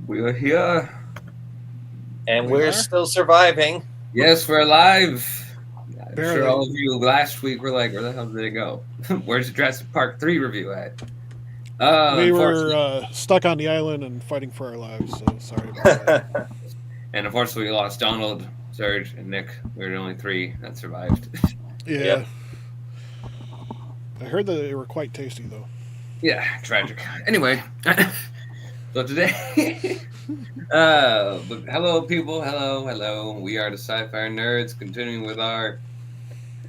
We are here. And We we're are? still surviving. Yes, we're alive. I'm sure Barely. all of you last week were like, where the hell did it go? Where's the Jurassic Park 3 review at? We were Unfortunately. stuck on the island and fighting for our lives, so sorry about that. And unfortunately, we lost Donald, Serge, and Nick. We were the only three that survived. Yeah. Yep. I heard that they were quite tasty, though. Yeah, tragic. Anyway, so today. But hello, people. Hello, hello. We are the Sci-Fi Nerds, continuing with our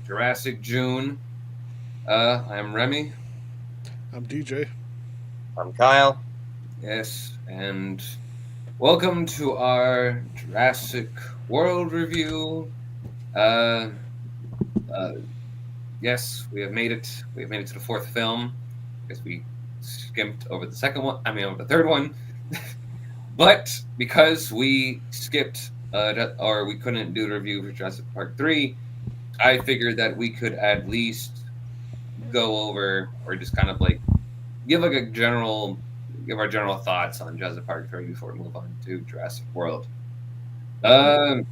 Jurassic June. I'm Remy. I'm DJ. I'm Kyle. Yes, and welcome to our Jurassic World review. Uh, uh, yes, we have made it. We have made it to the fourth film. Because we skimped over the second one. I mean, over the third one. But because we skipped, or we couldn't do the review for Jurassic Park 3, I figured that we could at least go over, or just kind of like give like a general, give our general thoughts on Jurassic Park 3 before we move on to Jurassic World. Um,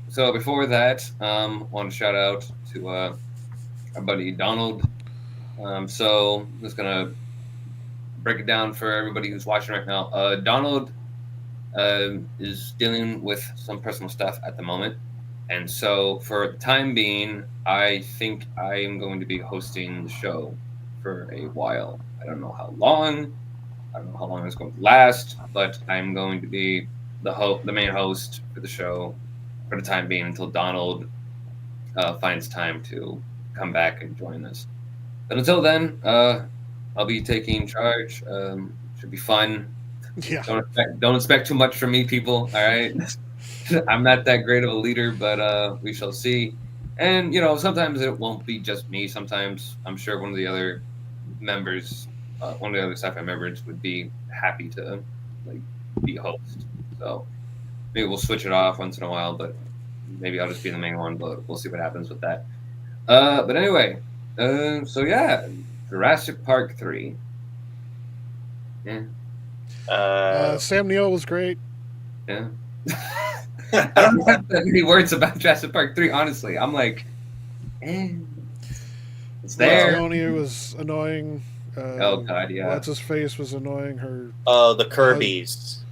so before that, want to shout out to our buddy Donald. So I'm just gonna break it down for everybody who's watching right now. Donald is dealing with some personal stuff at the moment. And so, for the time being, I think I am going to be hosting the show for a while. I don't know how long. I don't know how long it's going to last, but I'm going to be the main host for the show for the time being until Donald finds time to come back and join us. But until then, I'll be taking charge. Should be fun. Yeah. Don't expect too much from me, people. All right, I'm not that great of a leader, but we shall see. And sometimes it won't be just me. Sometimes I'm sure one of the other members, one of the other sci-fi members, would be happy to like be a host. So maybe we'll switch it off once in a while, but maybe I'll just be the main one. But we'll see what happens with that. But anyway, so yeah, Jurassic Park 3. Yeah, Uh, Sam Neill was great. yeah. I don't have that many words about Jurassic Park 3, honestly. I'm like, eh, it's there. Leonie was annoying. Oh, God, yeah. What's his face was annoying. Her. oh, the hus- Kirby's.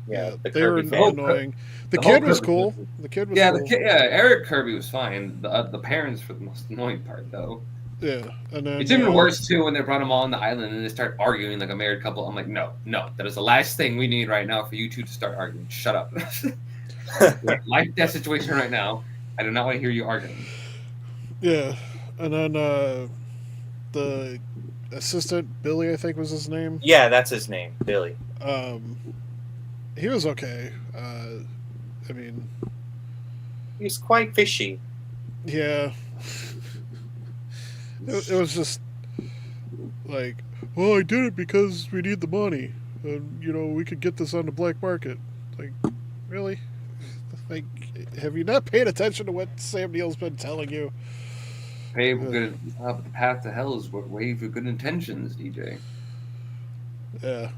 Yeah, Yeah, the they were Kirby fan. annoying. The The whole kid was Kirby cool. thing. The kid was Yeah, cool. Eric Kirby was fine. The parents were the most annoying part, though. Yeah, and then It's even worse, too, when they brought them all on the island and they start arguing like a married couple. I'm like, no, that is the last thing we need right now for you two to start arguing. Shut up. Like that situation right now. I do not want to hear you arguing. yeah, and then the assistant Billy, I think was his name. Yeah, that's his name, Billy. Um, he was okay. I mean, He's quite fishy. yeah, it was just like, well, I did it because we need the money, and we could get this on the black market. Like, really? Like, have you not paid attention to what Sam Neill's been telling you? Hey, we're good. The path to hell is way for good intentions, DJ. Yeah,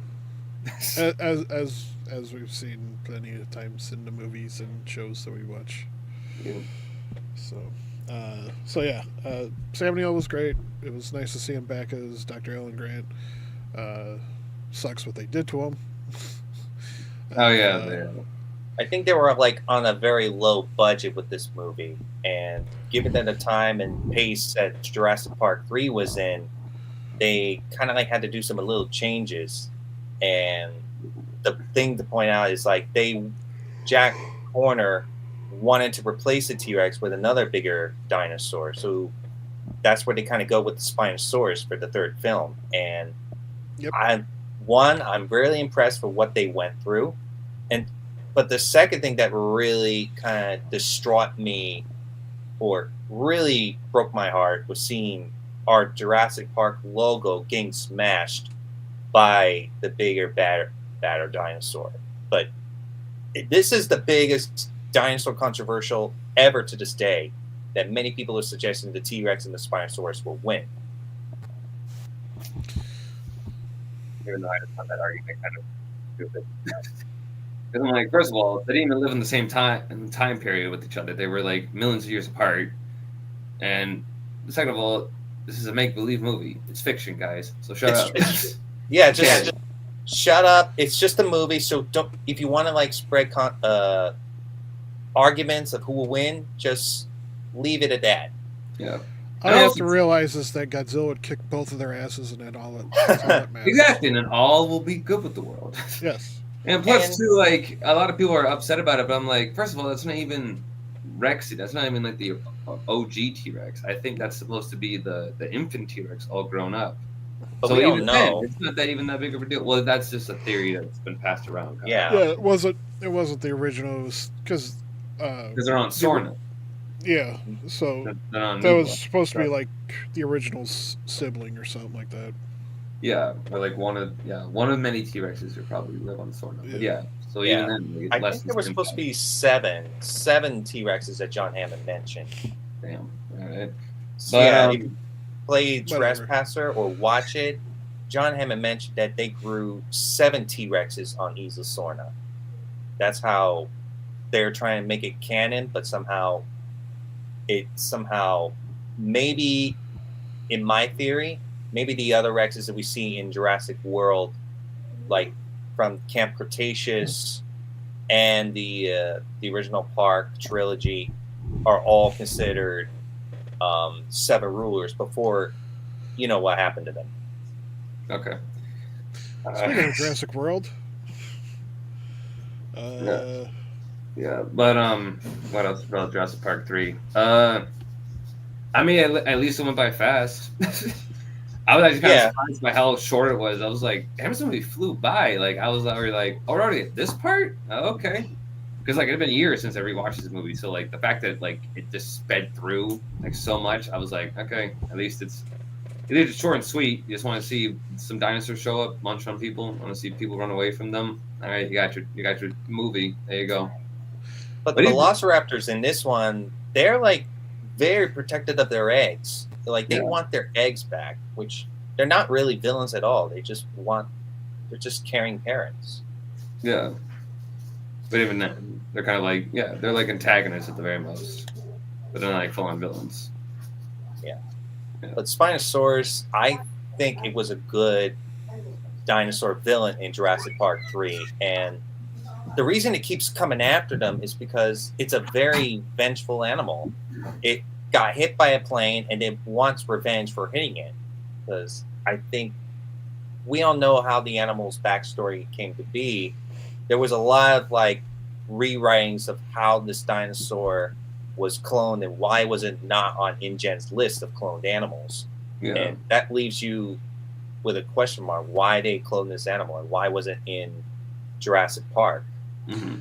as we've seen plenty of times in the movies and shows that we watch. Yeah. So yeah, Sam Neill was great. It was nice to see him back as Dr. Alan Grant. Sucks what they did to him. Oh yeah. I think they were like on a very low budget with this movie, and given that the time and pace that Jurassic Park 3 was in, they kind of like had to do some little changes. And the thing to point out is like Jack Horner wanted to replace the T-Rex with another bigger dinosaur, so that's where they kind of go with the Spinosaurus for the third film. And Yep. I'm really impressed with what they went through, but the second thing that really kind of distraught me, or really broke my heart, was seeing our Jurassic Park logo getting smashed by the bigger, badder dinosaur. But this is the biggest dinosaur controversial ever to this day, that many people are suggesting the T-Rex and the Spinosaurus will win. Even though I just found that argument kind of stupid. Because I'm like, first of all, they didn't even live in the same time period with each other. They were like millions of years apart. And second of all, this is a make believe movie. It's fiction, guys. So shut up. Yeah, Yeah. just shut up. It's just a movie, so don't. If you want to like spread arguments of who will win, just leave it at that. Yeah. All you have to realize is that Godzilla would kick both of their asses, and that's all that matters. Exactly, and then all will be good with the world. Yes. And plus, too, like a lot of people are upset about it, but I'm like, first of all, that's not even Rexy. That's not even like the OG T-Rex. I think that's supposed to be the infant T-Rex all grown up. But so we even don't know. then, it's not that even that big of a deal. Well, that's just a theory that's been passed around. Yeah. Yeah, it wasn't the original because they're on Sorna. Yeah, so that was supposed to be like the original sibling or something like that. Yeah, or like one of many T-Rexes who probably live on Sorna. But yeah, so even then, I think there were supposed to be seven T-Rexes that John Hammond mentioned. Damn. All right. So if you play Trespasser or watch it, John Hammond mentioned that they grew 7 T-Rexes on Isla Sorna. That's how they're trying to make it canon, but somehow maybe, in my theory, maybe the other Rexes that we see in Jurassic World, like from Camp Cretaceous and the original Park trilogy, are all considered 7 rulers before you know what happened to them. Okay. Speaking of Jurassic World, yeah, but what else about Jurassic Park 3? I mean, at least it went by fast. I was actually kind of surprised by how short it was. I was like, damn, this movie flew by. Like, I was already like, already at this part? Oh, okay. Because, like, it had been years since I rewatched this movie. So, like, the fact that, like, it just sped through, like, so much, I was like, okay, at least it's short and sweet. You just want to see some dinosaurs show up, munch on people. Want to see people run away from them. All right, you got your movie. There you go. But the Velociraptors in this one, they're, like, very protective of their eggs. Like, they want their eggs back, which they're not really villains at all. They're just caring parents. Yeah. But even then, they're kind of like, they're like antagonists at the very most. But they're not like full-on villains. Yeah. But Spinosaurus, I think it was a good dinosaur villain in Jurassic Park 3. And the reason it keeps coming after them is because it's a very vengeful animal. It got hit by a plane and it wants revenge for hitting it. Because I think we all know how the animal's backstory came to be. There was a lot of like rewritings of how this dinosaur was cloned and why was it not on InGen's list of cloned animals. Yeah. And that leaves you with a question mark. Why they cloned this animal and why was it in Jurassic Park? Mm-hmm.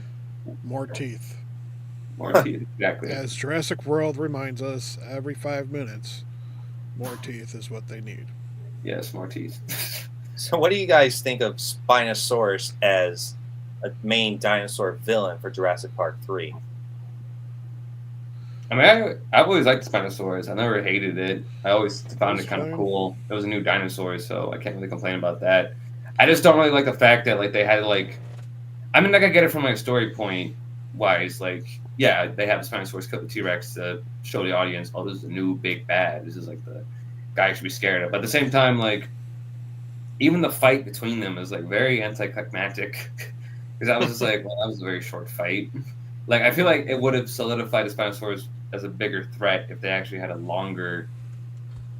More teeth. More teeth, exactly. As Jurassic World reminds us every 5 minutes, more teeth is what they need. Yes, more teeth. So what do you guys think of Spinosaurus as a main dinosaur villain for Jurassic Park 3? I mean, I've always liked Spinosaurus. I never hated it. I always found it kind of cool. It was a new dinosaur, so I can't really complain about that. I just don't really like the fact that like they had like, I mean, like I get it from like a story point wise, like yeah, they have Spinosaurus kill the T-Rex to show the audience, oh, this is a new big bad. This is like the guy you should be scared of. But at the same time, like even the fight between them is like very anticlimactic because I was just like, well, that was a very short fight. Like I feel like it would have solidified the Spinosaurus as a bigger threat if they actually had a longer,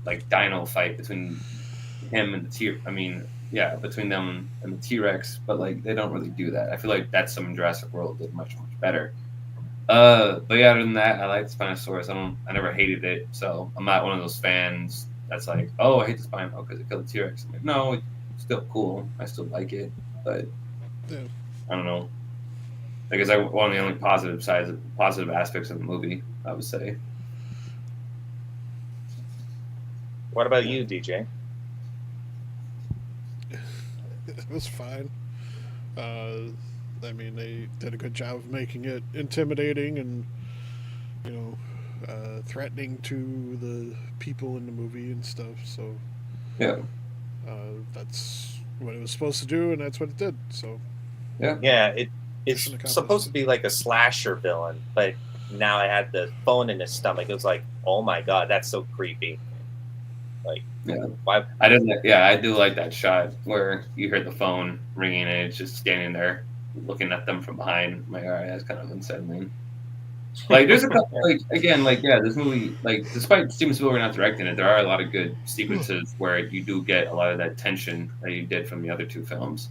like dino fight between him and the between them and the T-Rex. But like they don't really do that. I feel like that's something Jurassic World did much better. But yeah, other than that, I like the Spinosaurus. I never hated it, so I'm not one of those fans that's like, oh, I hate the Spino because it killed the T-Rex. I'm like, no, it's still cool. I still like it, but I don't know. I guess one of the only positive aspects of the movie, I would say. What about you, DJ? It was fine. I mean, they did a good job of making it intimidating and, threatening to the people in the movie and stuff. So, yeah, that's what it was supposed to do, and that's what it did. So, yeah, it's Mission accomplished. supposed to be like a slasher villain, but now it had the phone in his stomach. It was like, oh my god, that's so creepy. Like, Yeah. why? I didn't. Yeah, I do like that shot where you hear the phone ringing and it's just standing there looking at them from behind. My eye, that's kind of unsettling. Like, there's a couple, like, again, like, yeah, this movie, like, despite Steven Spielberg not directing it, there are a lot of good sequences where you do get a lot of that tension that you did from the other two films.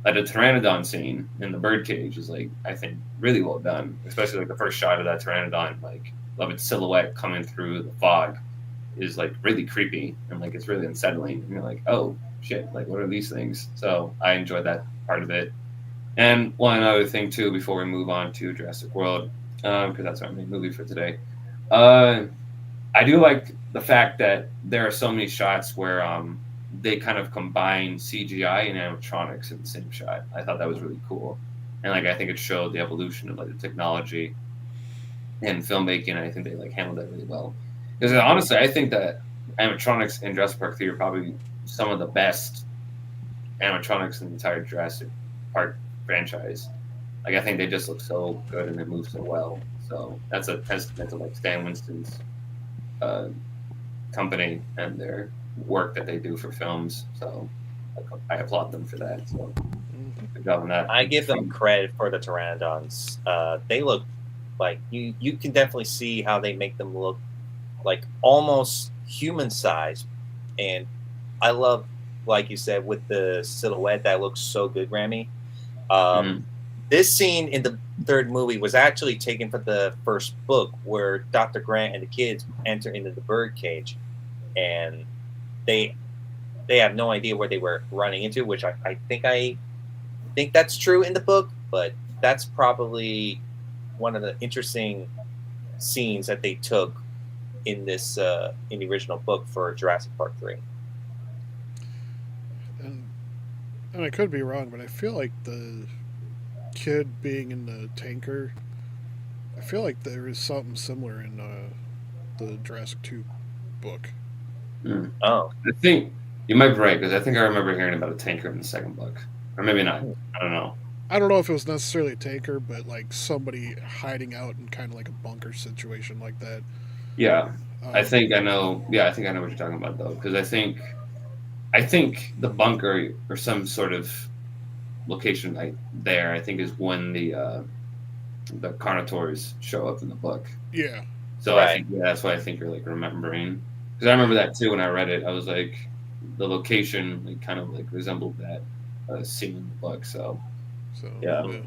Like the pteranodon scene in the birdcage is, like, I think really well done, especially like the first shot of that pteranodon, like, of its silhouette coming through the fog is like really creepy and like it's really unsettling. And you're like, oh shit, like what are these things? So I enjoyed that part of it. And one other thing too, before we move on to Jurassic World, because that's our main movie for today. Uh, I do like the fact that there are so many shots where they kind of combine CGI and animatronics in the same shot. I thought that was really cool, and like I think it showed the evolution of like the technology in filmmaking. And I think they like handled that really well. Because honestly, I think that animatronics in Jurassic Park 3 are probably some of the best animatronics in the entire Jurassic Park franchise. Like I think they just look so good and they move so well. So that's a testament to like Stan Winston's uh, company and their work that they do for films. So I applaud them for that. So good job on that. I give them credit for the pteranodons. They look like you can definitely see how they make them look like almost human size, and I love, like you said, with the silhouette that looks so good, Rami. This scene in the third movie was actually taken from the first book, where Dr. Grant and the kids enter into the birdcage, and they have no idea where they were running into, which I think that's true in the book, but that's probably one of the interesting scenes that they took in this in the original book for Jurassic Park 3. And I could be wrong, but I feel like the kid being in the tanker, I feel like there is something similar in the Jurassic 2 book. Oh, I think you might be right, because I think I remember hearing about a tanker in the second book, or maybe not. I don't know. I don't know if it was necessarily a tanker, but like somebody hiding out in kind of like a bunker situation like that. Yeah, I think I know. Yeah, I think I know what you're talking about though, because I think the bunker or some sort of location like there, I think is when the Carnotaurs show up in the book. Yeah. So I think that's why I think you're like remembering, because I remember that too when I read it. I was like, the location like kind of like resembled that scene in the book. So yeah.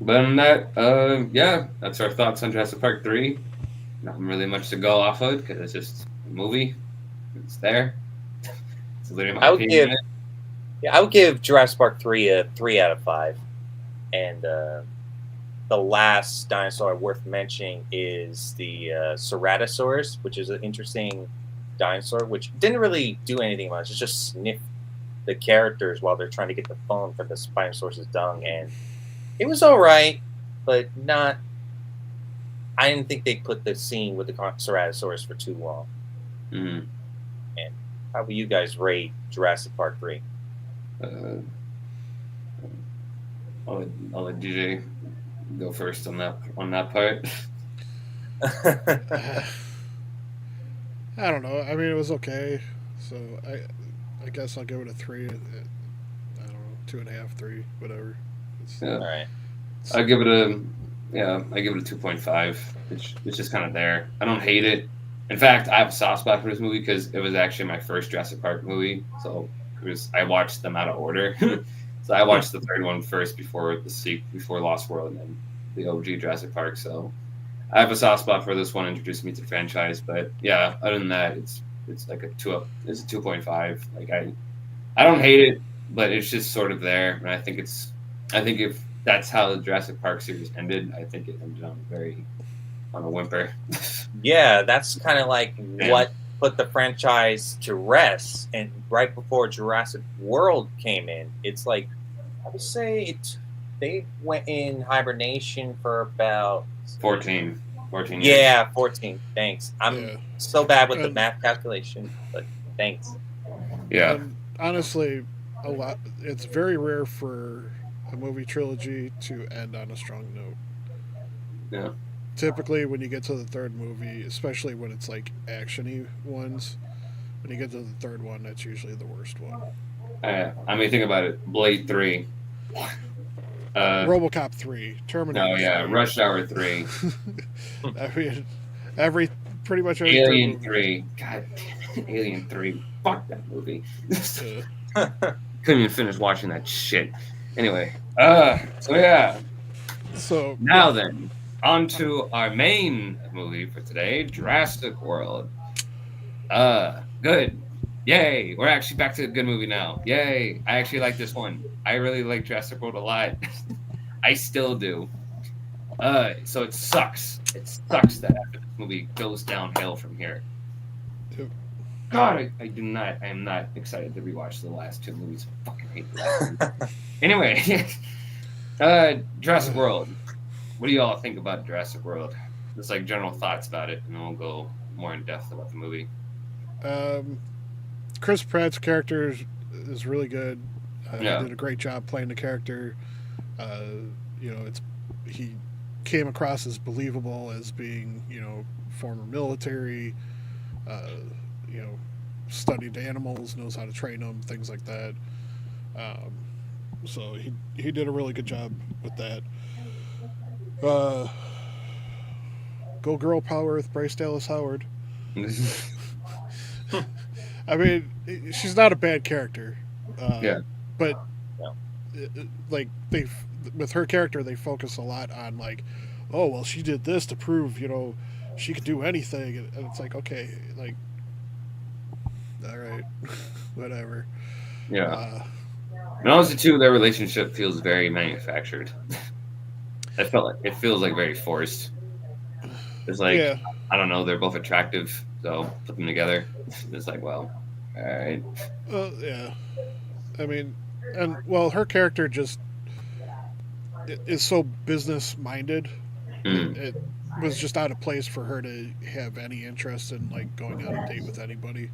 But on that, yeah, that's our thoughts on Jurassic Park 3. Not really much to go off of because it's just a movie. It's there. It's literally my opinion. I would give Jurassic Park 3 a 3 out of 5. And the last dinosaur worth mentioning is the Ceratosaurus, which is an interesting dinosaur, which didn't really do anything much. It just sniffed the characters while they're trying to get the phone from the Spinosaurus's dung, and it was all right, but not. I didn't think they put the scene with the Ceratosaurus for too long. Mm-hmm. And how will you guys rate Jurassic Park 3? I'll let DJ go first on that part. I don't know. I mean, it was okay. So I guess I'll give it a 3. I don't know, 2.5, 3, whatever. Yeah. All right. I give it a 2.5. It's just kind of there. I don't hate it. In fact, I have a soft spot for this movie because it was actually my first Jurassic Park movie. So I watched them out of order. So I watched the third one first before Lost World and then the OG Jurassic Park. So I have a soft spot for this one, introduced me to the franchise. But yeah, other than that, it's like it's a 2.5. Like I don't hate it, but it's just sort of there. And I think if that's how the Jurassic Park series ended, I think it ended on a whimper. Yeah, that's kind of like what put the franchise to rest. And right before Jurassic World came in, it's like, I would say they went in hibernation for about 14 years. Yeah, 14. Thanks. I'm so bad with the math calculation, but thanks. Yeah. Honestly, it's very rare for a movie trilogy to end on a strong note. Yeah. Typically, when you get to the third movie, especially when it's like actiony ones, when you get to the third one, that's usually the worst one. I mean, think about it. Blade 3. Uh, RoboCop 3, no, Terminator yeah. 3. Rush Hour 3. I mean, every pretty much every third Alien movie. 3. God damn it. Alien 3. Fuck that movie. Uh, Couldn't even finish watching that shit. Anyway. So yeah. so Now then, on to our main movie for today, Jurassic World. Good. Yay. We're actually back to a good movie now. Yay. I actually like this one. I really like Jurassic World a lot. I still do. So it sucks. It sucks that after this movie goes downhill from here. God, I am not excited to rewatch the last two movies. I fucking hate the last movie. Anyway, Jurassic World. What do you all think about Jurassic World? Just like general thoughts about it, and then we'll go more in depth about the movie. Chris Pratt's character is really good. Yeah. He did a great job playing the character. It's he came across as believable as being former military. Uh, you know, studied animals, knows how to train them, things like that. Um, so he did a really good job with that. Uh, Go girl power with Bryce Dallas Howard. I mean, she's not a bad character. Yeah. But No. like they with her character they focus a lot on like, oh well, she did this to prove she could do anything, and it's like, okay, like, all right, whatever. Yeah. And honestly, too, their relationship feels very manufactured. It feels like very forced. It's like, Yeah. I don't know, they're both attractive, so put them together. It's like, well, all right. Yeah. I mean, and well, her character just is so business minded. Mm. It was just out of place for her to have any interest in like going on a date with anybody.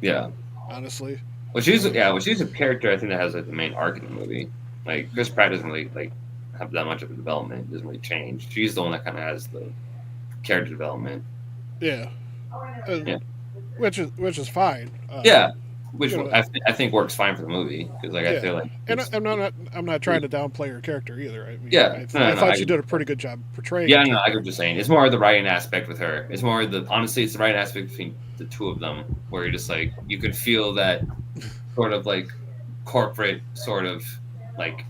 Yeah. Honestly. Well, she's a character I think that has like the main arc in the movie. Like Chris Pratt doesn't really like have that much of a development. Doesn't really change. She's the one that kind of has the character development. Yeah. Yeah. Which is fine. Yeah. Which you know, I think works fine for the movie because like I feel like and I'm not trying to downplay her character either. I mean, yeah, I thought she did a pretty good job portraying. Yeah, no, I get what you're saying. It's more the writing aspect with her. It's more honestly, it's the writing aspect between the two of them where you're just like you could feel that sort of like corporate sort of like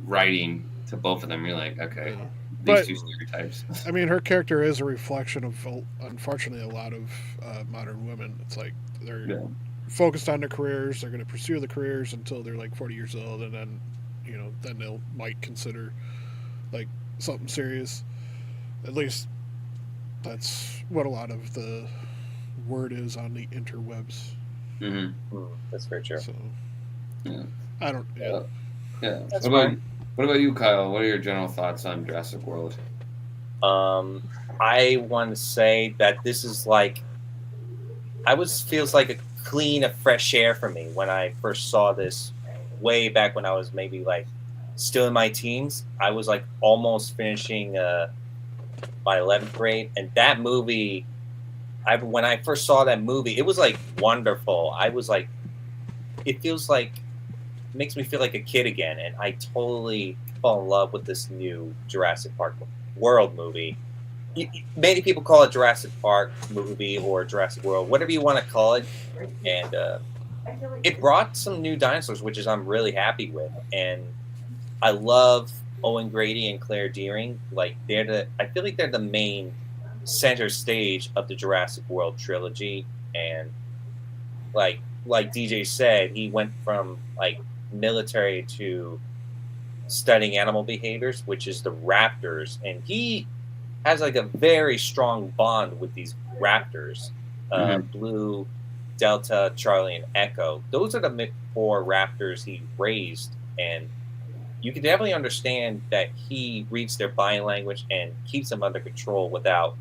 writing to both of them. You're like, okay, these two stereotypes. I mean, her character is a reflection of unfortunately a lot of modern women. It's like they're focused on their careers. They're going to pursue the careers until they're like 40 years old, and then then they'll might consider like something serious. At least that's what a lot of the word is on the interwebs. Mm-hmm. That's very true. So, yeah. I don't. Yeah. Yeah. That's what about you, Kyle? What are your general thoughts on Jurassic World? I want to say that this is like, feels like a fresh air for me when I first saw this way back when I was maybe like still in my teens. I was like almost finishing my 11th grade, and that movie, when I first saw that movie, it was like wonderful. I was like, it makes me feel like a kid again, and I totally fall in love with this new Jurassic Park World movie. Many people call it Jurassic Park movie or Jurassic World, whatever you want to call it, and it brought some new dinosaurs, which I'm really happy with, and I love Owen Grady and Claire Dearing. Like I feel like they're the main center stage of the Jurassic World trilogy, and like DJ said, he went from like military to studying animal behaviors, which is the raptors, and he has like a very strong bond with these raptors, Blue, Delta, Charlie, and Echo. Those are the 4 raptors he raised, and you can definitely understand that he reads their body language and keeps them under control without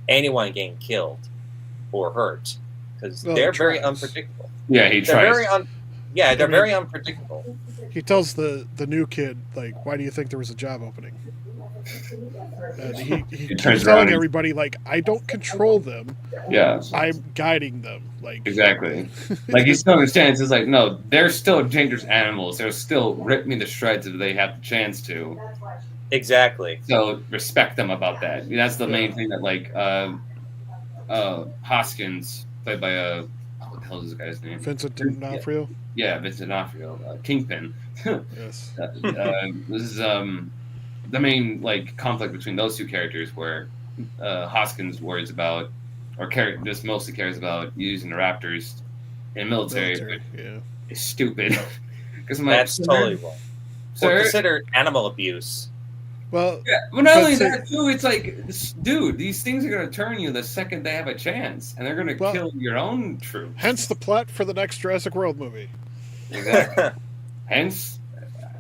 anyone getting killed or hurt, because they're very unpredictable. Yeah, he tries. Yeah, they're I mean, very unpredictable. he tells the new kid, like, why do you think there was a job opening? And he He keeps turns around telling and everybody, like, I don't control them, yeah, I'm guiding them. Like, exactly. Like he still understands. It's like no, they're still dangerous animals. They'll still rip me to shreds if they have the chance to. Exactly. So respect them about that. That's the main yeah, thing that like Hoskins, played by what the hell is this guy's name? Vincent Yeah, D'Onofrio. yeah, Vincent D'Onofrio, Kingpin. Yes. This is the main like conflict between those two characters, where Hoskins worries about, or just mostly cares about using the Raptors in military, Military. Yeah. is stupid. Because I'm like, That's totally sir, wrong. Well, sir. consider animal abuse. Well, Yeah, well, not only but that too, it's like, dude, these things are gonna turn you the second they have a chance, and they're gonna well, kill your own troops. hence the plot for the next Jurassic World movie. Exactly. Hence,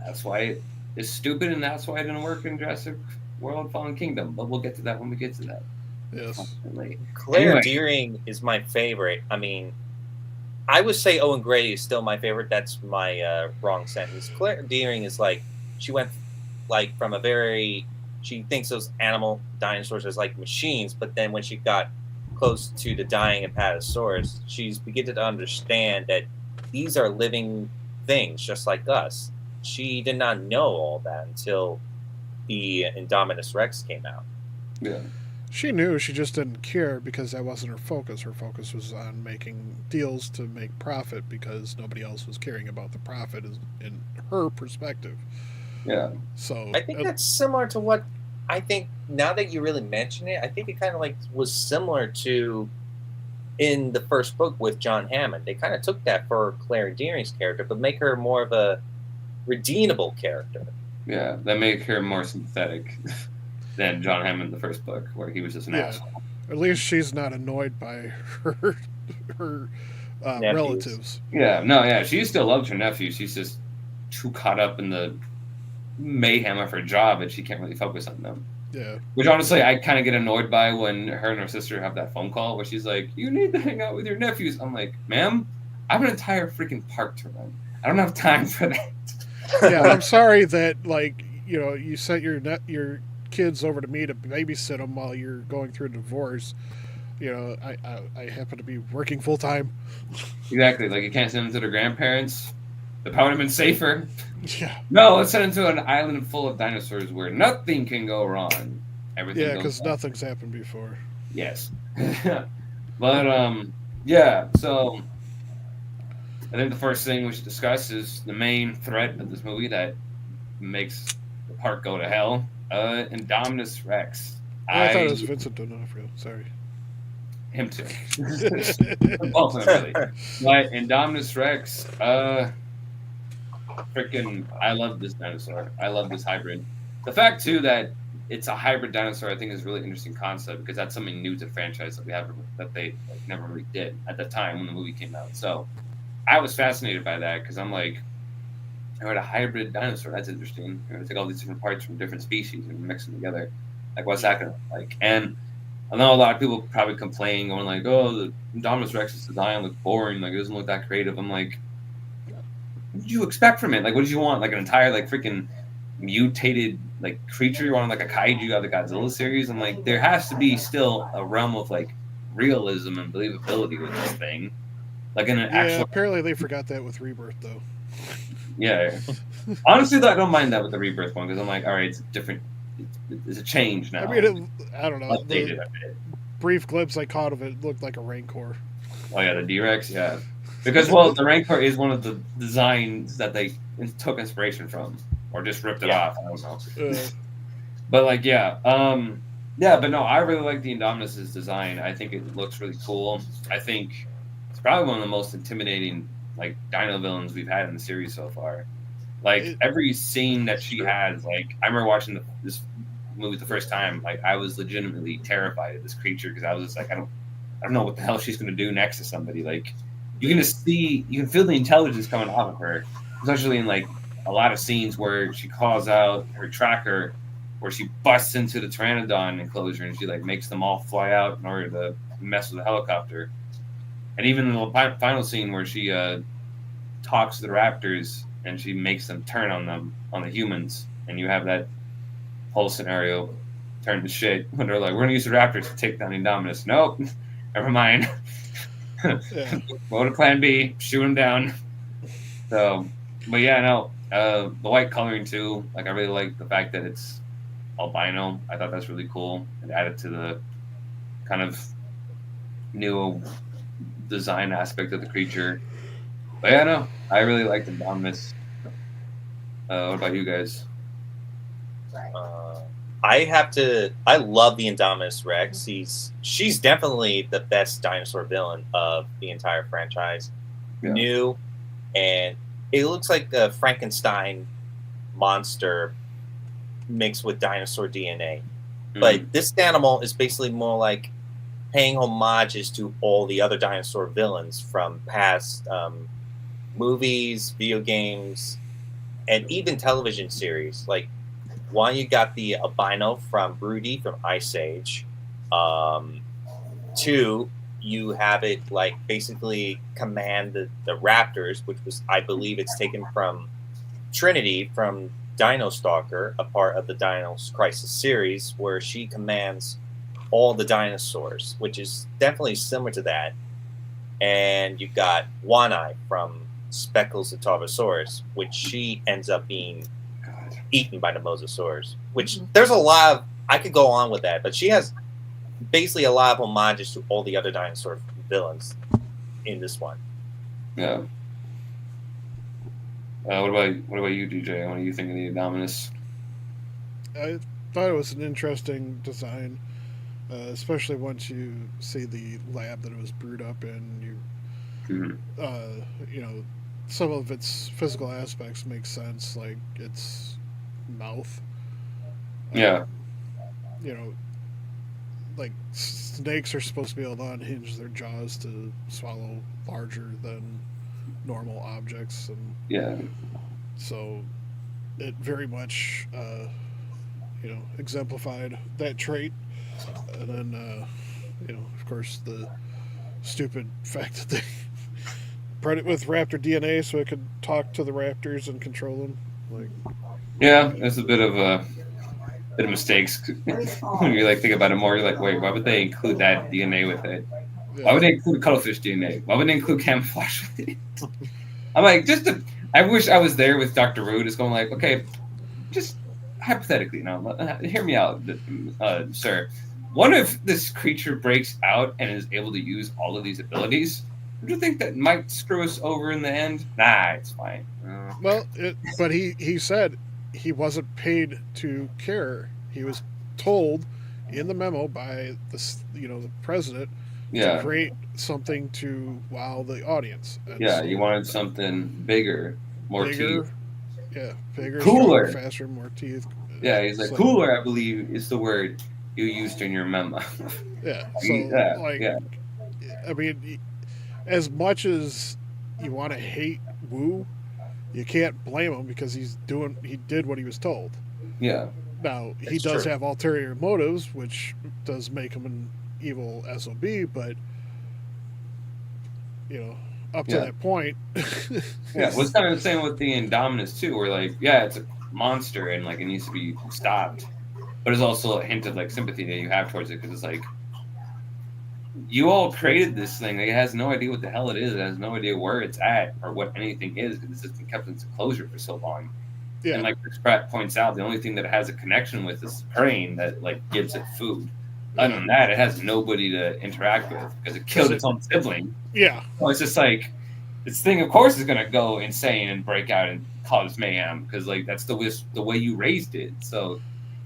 that's why it's stupid, and that's why it didn't work in Jurassic World: Fallen Kingdom. But we'll get to that when we get to that. Yes. Constantly. Claire Anyway. Deering is my favorite. I mean, I would say Owen Grady is still my favorite. That's my wrong sentence. Claire Deering is like, she went like from a very, she thinks those animal dinosaurs as like machines, but then when she got close to the dying Apatosaurus, she's beginning to understand that these are living things just like us. She did not know all that until the Indominus Rex came out. Yeah. She knew, she just didn't care because that wasn't her focus. Her focus was on making deals to make profit because nobody else was caring about the profit in her perspective. Yeah. So I think that's similar to what I think, now that you really mention it, I think it kind of like was similar to in the first book with John Hammond. They kind of took that for Claire Deering's character, but make her more of a redeemable character. Yeah, that made her more sympathetic than John Hammond in the first book, where he was just an asshole. At least she's not annoyed by her relatives. Yeah, no, yeah, she still loves her nephew. She's just too caught up in the mayhem of her job that she can't really focus on them. Yeah. Which honestly, I kind of get annoyed by when her and her sister have that phone call where she's like, "You need to hang out with your nephews." I'm like, "Ma'am, I have an entire freaking park to run. I don't have time for that." Yeah, I'm sorry that you sent your kids over to me to babysit them while you're going through a divorce. I happen to be working full time. Exactly, like you can't send them to their grandparents. The probably would have been safer. Yeah. No, let's send them to an island full of dinosaurs where nothing can go wrong. Everything. Yeah, goes because wrong. nothing's happened before. Yes. But yeah. So I think the first thing we should discuss is the main threat of this movie that makes the park go to hell. Indominus Rex. I thought it was Vincent D'Onofrio. Sorry. Him too. Both of them, really. But Indominus Rex, freaking, I love this dinosaur. I love this hybrid. The fact too that it's a hybrid dinosaur, I think, is a really interesting concept because that's something new to the franchise that they like, never really did at the time when the movie came out. So I was fascinated by that because I'm like, I heard a hybrid dinosaur. That's interesting. You know, take all these different parts from different species and mix them together. Like, what's that gonna look like? And I know a lot of people probably complain, going like, "Oh, the Indominus Rex's design looks boring. Like, it doesn't look that creative." I'm like, what did you expect from it? Like, what did you want? Like an entire like freaking mutated like creature? You wanted like a kaiju out of the Godzilla series? I'm like, there has to be still a realm of like realism and believability with this thing. Like in an actual. Apparently they forgot that with Rebirth though. Yeah. Honestly, though, I don't mind that with the Rebirth one because I'm like, all right, it's different. It's a change now. I mean, I don't know. Updated The a bit. brief glimpse I caught of it looked like a Rancor. Oh yeah, the D-Rex, yeah. Because well, the Rancor is one of the designs that they took inspiration from, or just ripped it off. I don't know. But like, yeah, but no, I really like the Indominus's design. I think it looks really cool. I think it's probably one of the most intimidating like dino villains we've had in the series so far. Like every scene that she has, like I remember watching this movie the first time, like I was legitimately terrified of this creature because I was just like, I don't know what the hell she's gonna do next to somebody. Like you can feel the intelligence coming off of her, especially in like a lot of scenes where she calls out her tracker, where she busts into the Pteranodon enclosure and she like makes them all fly out in order to mess with the helicopter. And even in the final scene where she talks to the raptors and she makes them turn on the humans, and you have that whole scenario turn to shit when they're like, "We're gonna use the raptors to take down Indominus." Nope, never mind. Yeah. Go to Plan B, shoot him down. So, but yeah, no, the white coloring too. Like, I really like the fact that it's albino. I thought that's really cool. It added to the kind of new design aspect of the creature. But yeah, no, I really liked Indominus. What about you guys? I love the Indominus Rex. She's definitely the best dinosaur villain of the entire franchise. Yeah. New, and it looks like a Frankenstein monster mixed with dinosaur DNA. But this animal is basically more like paying homages to all the other dinosaur villains from past movies, video games, and even television series. Like, one, you got the albino from Broody from Ice Age. Two, you have it like basically command the raptors, which was, I believe, it's taken from Trinity from Dino Stalker, a part of the Dino Crisis series, where she commands all the dinosaurs, which is definitely similar to that. And you got One Eye from Speckles the Tarbosaurus, which she ends up being eaten by the Mosasaurs. Which there's a lot of, I could go on with that, but she has basically a lot of homages to all the other dinosaur villains in this one. Yeah. What about you, DJ? What do you think of the Indominus? I thought it was an interesting design, especially once you see the lab that it was brewed up in. You know, some of its physical aspects make sense, like its mouth. Yeah. You know, like snakes are supposed to be able to unhinge their jaws to swallow larger than normal objects, and Yeah. so it very much, exemplified that trait. And then, of course, the stupid fact that they bred it with raptor DNA so it could talk to the raptors and control them. Like, Yeah, there's a bit of mistakes when you like think about it more. You're like, wait, why would they include that DNA with it? Why would they include cuttlefish DNA? Why would they include camouflage with it? I'm like, I wish I was there with Dr. Rude. It's going like, okay, just hypothetically, hear me out, sir. What if this creature breaks out and is able to use all of these abilities? Would you think that might screw us over in the end? Nah, it's fine. But he said he wasn't paid to care. He was told in the memo by the president to create something to wow the audience. And so, you wanted something bigger, more teeth. Yeah, bigger, cooler, stronger, faster, more teeth. Yeah, he's like, cooler, I believe, is the word you used in your memo. Yeah, so, I mean, as much as you want to hate Wu, you can't blame him because he did what he was told. Yeah. Now, he does have ulterior motives, which does make him an evil SOB, but, up to that point. Yeah, well, it's kind of the same with the Indominus, too, where, like, yeah, it's a monster and, like, it needs to be stopped. But there's also a hint of, like, sympathy that you have towards it, because it's like, you all created this thing. Like, it has no idea what the hell it is. It has no idea where it's at or what anything is, because it's been kept in closure for so long. Yeah. And like Chris Pratt points out, the only thing that it has a connection with is praying that like gives it food. Other than that, it has nobody to interact with because it killed its own sibling. Yeah. So it's just like this thing, of course, is going to go insane and break out and cause mayhem because like that's the way you raised it. So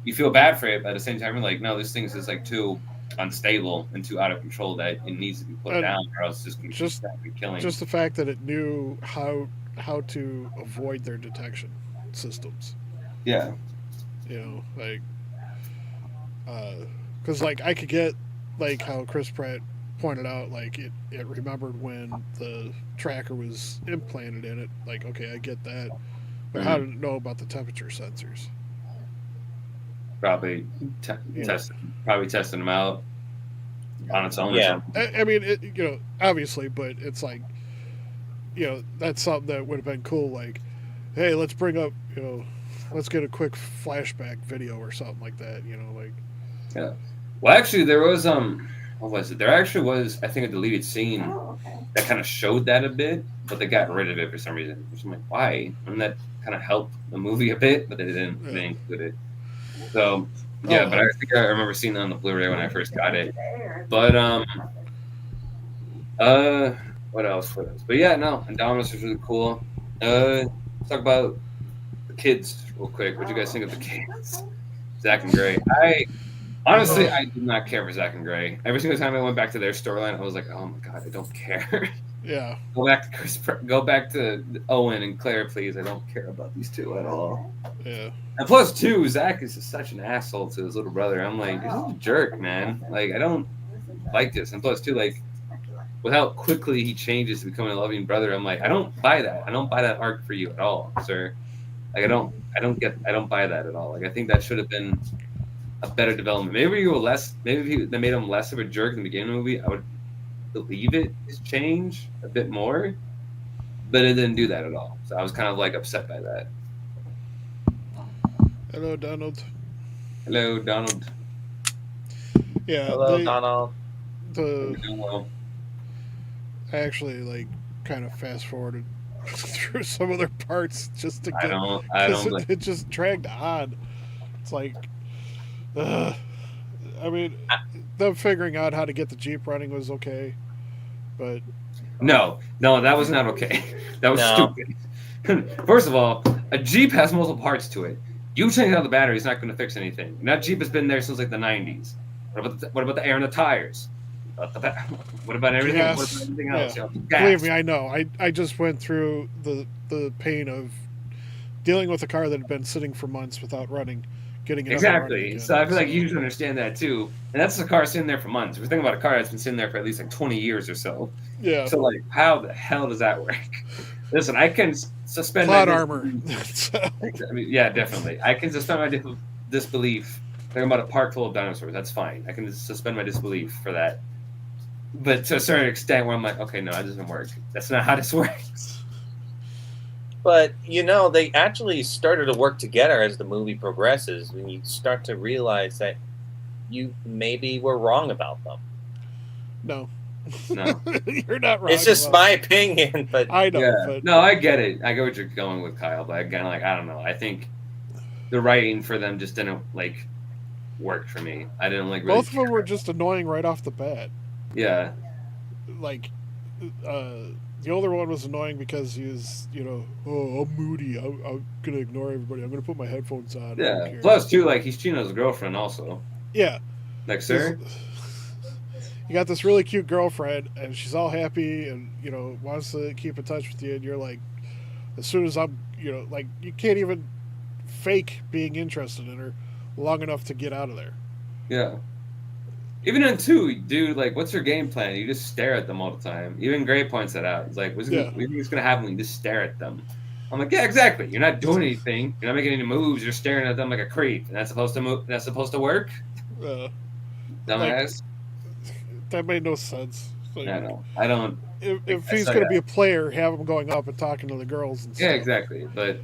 you feel bad for it, but at the same time, you're like, no, this thing's just like too unstable and too out of control that it needs to be put down, or else it's going to be killing. Just the fact that it knew how to avoid their detection systems. Yeah. Like, because like I could get like how Chris Pratt pointed out, like it remembered when the tracker was implanted in it. Like, okay, I get that, but how did it know about the temperature sensors? Probably testing them out on its own. Yeah, I mean, obviously, but it's like that's something that would have been cool. Like, hey, let's bring up, let's get a quick flashback video or something like that. Like, Yeah. Well, actually, there was what was it? There actually was, I think, a deleted scene that kind of showed that a bit, but they got rid of it for some reason. Which I'm like, why? And that kind of helped the movie a bit, but they didn't. They include it. So yeah, but I think I remember seeing it on the Blu-ray when I first got it. But what else? What else? But yeah, no, Indominus was really cool. Let's talk about the kids real quick. What do you guys think of the kids? Zach and Gray. Honestly, I did not care for Zach and Gray. Every single time I went back to their storyline, I was like, "Oh my god, I don't care." Yeah. Go back to Owen and Claire, please. I don't care about these two at all. Yeah. And plus, too, Zach is just such an asshole to his little brother. I'm like, this is a jerk, man. Like, I don't like this. And plus, too, like, with how quickly he changes to becoming a loving brother, I'm like, I don't buy that. I don't buy that arc for you at all, sir. Like, I don't buy that at all. Like, I think that should have been a better development. Maybe they made him less of a jerk in the beginning of the movie, I would believe it is change a bit more, but it didn't do that at all. So I was kind of like upset by that. Hello, Donald. Hello, Donald. Yeah. Hello, Donald. I actually like kind of fast forwarded through some other parts just to get. I don't. It just dragged on. It's like, I mean, them figuring out how to get the Jeep running was okay, but No, that was not okay. That was stupid. First of all, a Jeep has multiple parts to it. You change out the battery, it's not going to fix anything. And that Jeep has been there since like the 90s. What about the air in the tires? What about everything? Gas. What about everything else? Yeah. Gas. Believe me, I know. I just went through the pain of dealing with a car that had been sitting for months without running, getting it up and running Exactly. again. So I feel like you should understand that too. And that's a car sitting there for months. We're thinking about a car that's been sitting there for at least like 20 years or so. Yeah. So like, how the hell does that work? Listen, I can suspend Cloud my armor. I mean, yeah, definitely. I can suspend my disbelief. Talking about a park full of dinosaurs, that's fine. I can suspend my disbelief for that. But to a certain extent, where I'm like, okay, no, that doesn't work. That's not how this works. But they actually started to work together as the movie progresses, and you start to realize that you maybe were wrong about them. No. No. You're not wrong. It's just my opinion, but I know. Yeah. But No, I get it. I get what you're going with, Kyle. But again, like, I don't know. I think the writing for them just didn't like work for me. I didn't like. Really both of them were just annoying right off the bat. Yeah. Like, the older one was annoying because he was, oh, I'm moody. I'm gonna ignore everybody. I'm gonna put my headphones on. Yeah. Plus, too, like he's cheating on his girlfriend also. Yeah. Like, sir. You got this really cute girlfriend, and she's all happy, and wants to keep in touch with you. And you're like, as soon as I'm, like you can't even fake being interested in her long enough to get out of there. Yeah. Even in 2, dude, like, what's your game plan? You just stare at them all the time. Even Gray points that out. It's like, what do you think is going to happen when you just stare at them? I'm like, yeah, exactly. You're not doing anything. You're not making any moves. You're staring at them like a creep. And that's supposed to move. That's supposed to work? Dumbass. That made no sense. Like, I know. I don't. If he's going to be a player, have him going up and talking to the girls and stuff. Yeah, exactly. But,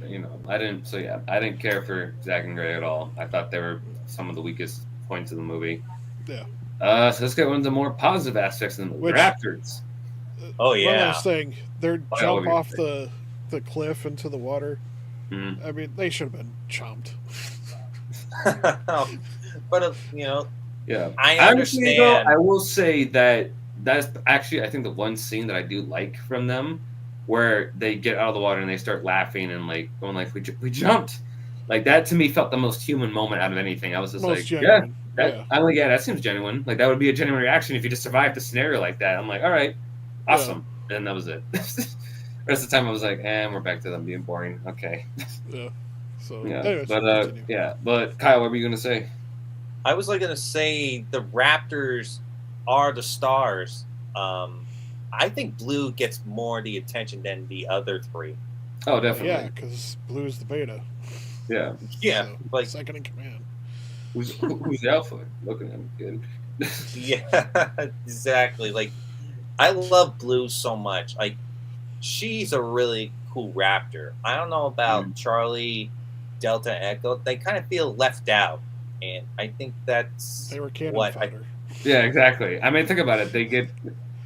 I didn't. So, yeah, I didn't care for Zach and Gray at all. I thought they were some of the weakest points of the movie. Yeah. So let's get into the more positive aspects of the movie. Raptors. Oh, yeah. One last thing. Their jump yeah, off the cliff into the water. Mm-hmm. I mean, they should have been chomped. But, yeah. I understand. Though, I will say that's actually, I think, the one scene that I do like from them, where they get out of the water and they start laughing and like going like, we jumped. Like, that to me felt the most human moment out of anything. I was just like, genuine. I'm like, yeah, that seems genuine. Like, that would be a genuine reaction if you just survived a scenario like that. I'm like, all right, awesome. Yeah. And that was it. The rest of the time I was like, we're back to them being boring. Okay. Yeah. So, yeah. anyways, but yeah. But Kyle, what were you gonna say? I was like gonna say the Raptors are the stars. I think Blue gets more of the attention than the other 3. Oh, definitely. Yeah, because Blue's the beta. Yeah. Yeah. So, like second in command. Who's the alpha? Looking at him, kid. Yeah, exactly. Like, I love Blue so much. Like, she's a really cool raptor. I don't know about Charlie, Delta, Echo. They kind of feel left out, and I think that's They were cannon what fodder. Yeah, exactly. I mean, think about it.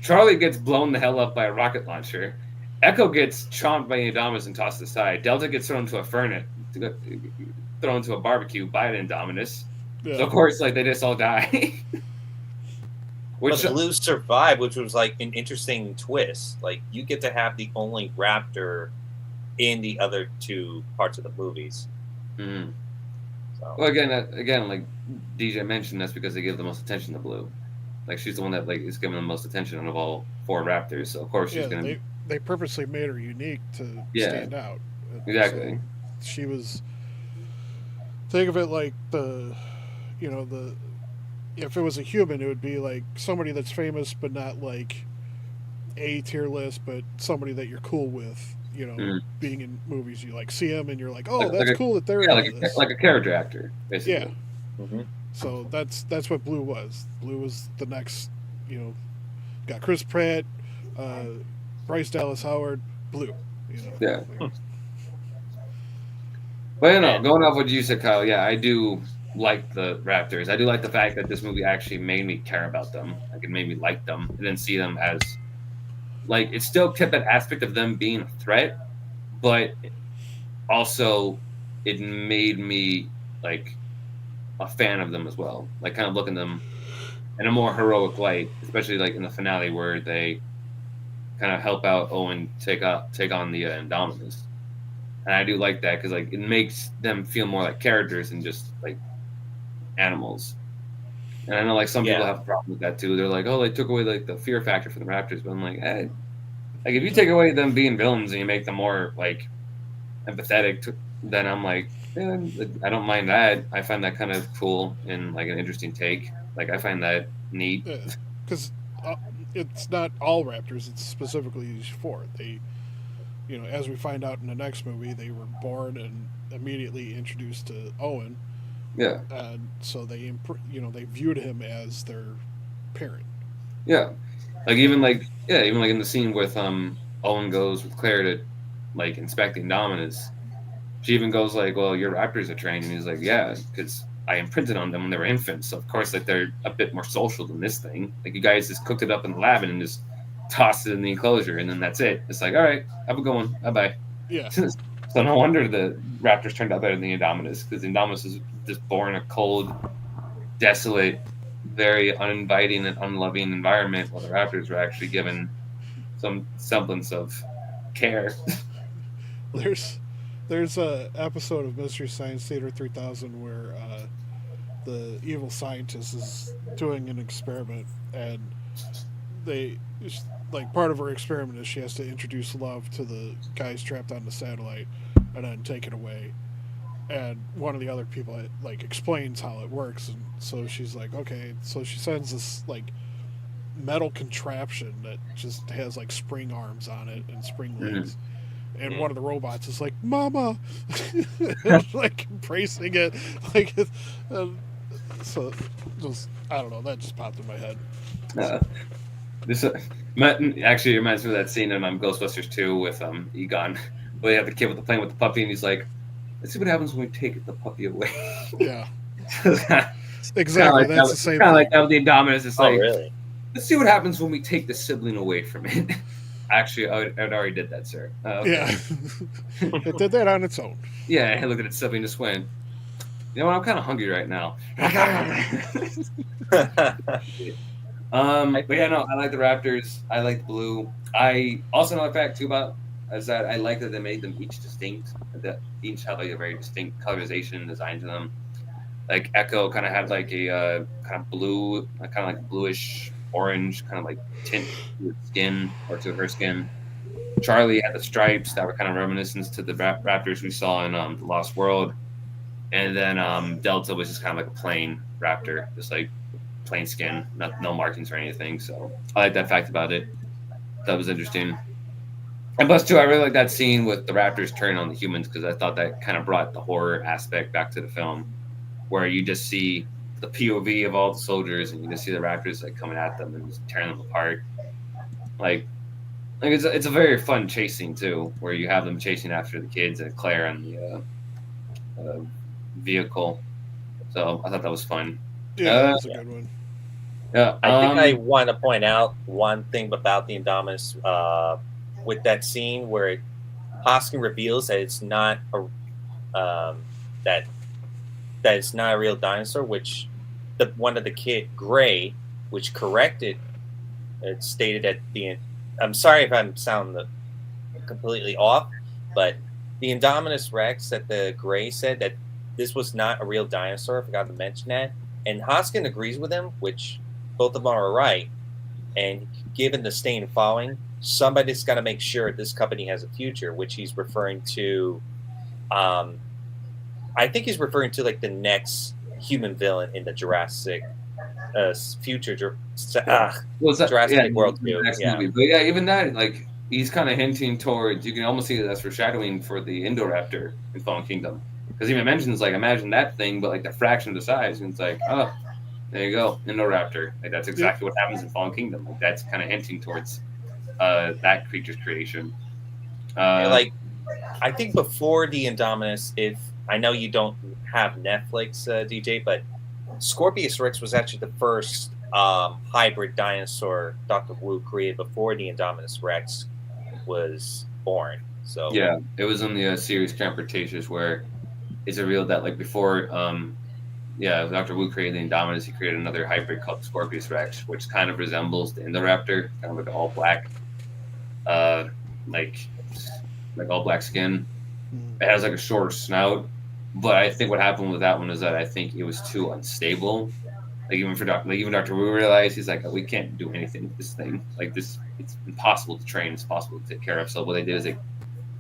Charlie gets blown the hell up by a rocket launcher. Echo gets chomped by Indominus and tossed aside. Delta gets thrown into a furnace, thrown into a barbecue by an Indominus. Yeah. So of course, like they just all die. But Blue survived, which was like an interesting twist. Like you get to have the only raptor in the other two parts of the movies. Mhm. So. Well, again, like DJ mentioned, that's because they give the most attention to Blue. Like she's the one that like is given the most attention out of all four Raptors. So of course she's gonna. They purposely made her unique to stand out. Exactly. So she was. Think of it like if it was a human, it would be like somebody that's famous, but not like a tier list, but somebody that you're cool with. Being in movies, you like see them and you're like, oh, that's cool that they're in this. Like a character actor, basically. Yeah. Mm-hmm. So that's what Blue was. Blue was the next, got Chris Pratt, Bryce Dallas Howard, Blue. Yeah. But going off what you said, Kyle, yeah, I do like the Raptors. I do like the fact that this movie actually made me care about them. Like it made me like them and then see them as like it still kept that aspect of them being a threat, but also it made me like a fan of them as well. Like kind of looking them in a more heroic light, especially like in the finale where they kind of help out Owen take on the Indominus. And I do like that because like it makes them feel more like characters and just like animals. And I know like some people have a problem with that too. They're like, oh, they took away like the fear factor from the Raptors. But I'm like, hey, like if you take away them being villains and you make them more like empathetic, then I'm like, yeah, I don't mind that. I find that kind of cool and like an interesting take. Like I find that neat. Because it's not all Raptors. It's specifically these four. They, as we find out in the next movie, they were born and immediately introduced to Owen. Yeah. And so they viewed him as their parent. Yeah. Even in the scene with Owen goes with Claire to like inspect the Indominus, she even goes like, well, your Raptors are trained, and he's like, yeah, because I imprinted on them when they were infants, so of course like they're a bit more social than this thing. Like you guys just cooked it up in the lab and just tossed it in the enclosure, and then that's it. It's like, all right, have a good one, bye. Yeah. So no wonder the Raptors turned out better than the Indominus, because the Indominus is just born a cold, desolate, very uninviting and unloving environment, while the Raptors were actually given some semblance of care. There's a episode of Mystery Science Theater 3000 where the evil scientist is doing an experiment, and they like part of her experiment is she has to introduce love to the guys trapped on the satellite and then take it away. And one of the other people like explains how it works, and so she's like, okay. So she sends this like metal contraption that just has like spring arms on it and spring legs. And one of the robots is like, "Mama," like embracing it, like. So, just I don't know. That just popped in my head. This actually reminds me of that scene in Ghostbusters 2 with Egon, where they have the kid with the plane with the puppy, and he's like, "Let's see what happens when we take the puppy away." Yeah, exactly. That's the same. Kind of like that with the Indominus. It's like, really? Let's see what happens when we take the sibling away from it. Actually, I already did that, sir. Okay. Yeah, it did that on its own. Yeah, I looked at its sibling and just went, you know what? I'm kind of hungry right now. But yeah, no, I like the Raptors. I like the Blue. I also know the fact too about is that I like that they made them each distinct. That each have like a very distinct colorization design to them. Like Echo kind of had like a kind of blue, kind of like bluish orange, kind of like tint to its skin or to her skin. Charlie had the stripes that were kind of reminiscent to the Raptors we saw in The Lost World. And then Delta was just kind of like a plain Raptor, just like plain skin, no markings or anything. So I like that fact about it. That was interesting. And plus, too, I really like that scene with the Raptors turning on the humans, because I thought that kind of brought the horror aspect back to the film, where you just see the POV of all the soldiers and you just see the Raptors like coming at them and just tearing them apart. Like like it's a very fun chase scene too, where you have them chasing after the kids and Claire on the vehicle. So I thought that was fun. Yeah, that was a good one. Yeah, I think I want to point out one thing about the Indominus with that scene where Hoskin reveals that it's not a that it's not a real dinosaur, which one of the kid Gray, which corrected it stated at the end. I'm sorry if I'm sounding completely off, but the Indominus Rex that the Gray said that this was not a real dinosaur. I forgot to mention that, and Hoskin agrees with him, which both of them are right. And given the staying following, somebody's got to make sure this company has a future, which he's referring to. I think he's referring to like the next human villain in the Jurassic future Jurassic World 2. Yeah. Movie. But yeah, even that, like, he's kind of hinting towards, you can almost see that that's foreshadowing for the Indoraptor in Fallen Kingdom. Because he even mentions, like, imagine that thing, but like the fraction of the size. And it's like, oh, there you go, Indoraptor. Like, that's exactly what happens in Fallen Kingdom. Like, that's kind of hinting towards that creature's creation. Like, I think before the Indominus, if I know you don't have Netflix, DJ, but Scorpius Rex was actually the first hybrid dinosaur Dr. Wu created before the Indominus Rex was born. So yeah, it was in the series Camp Cretaceous where it's revealed that like before, Dr. Wu created the Indominus, he created another hybrid called Scorpius Rex, which kind of resembles the Indoraptor, kind of like all black, like all black skin. It has like a shorter snout. But I think what happened with that one is that I think it was too unstable. Like even Dr. Wu realized, he's like, we can't do anything with this thing. Like this, it's impossible to train. It's impossible to take care of. So what they did is they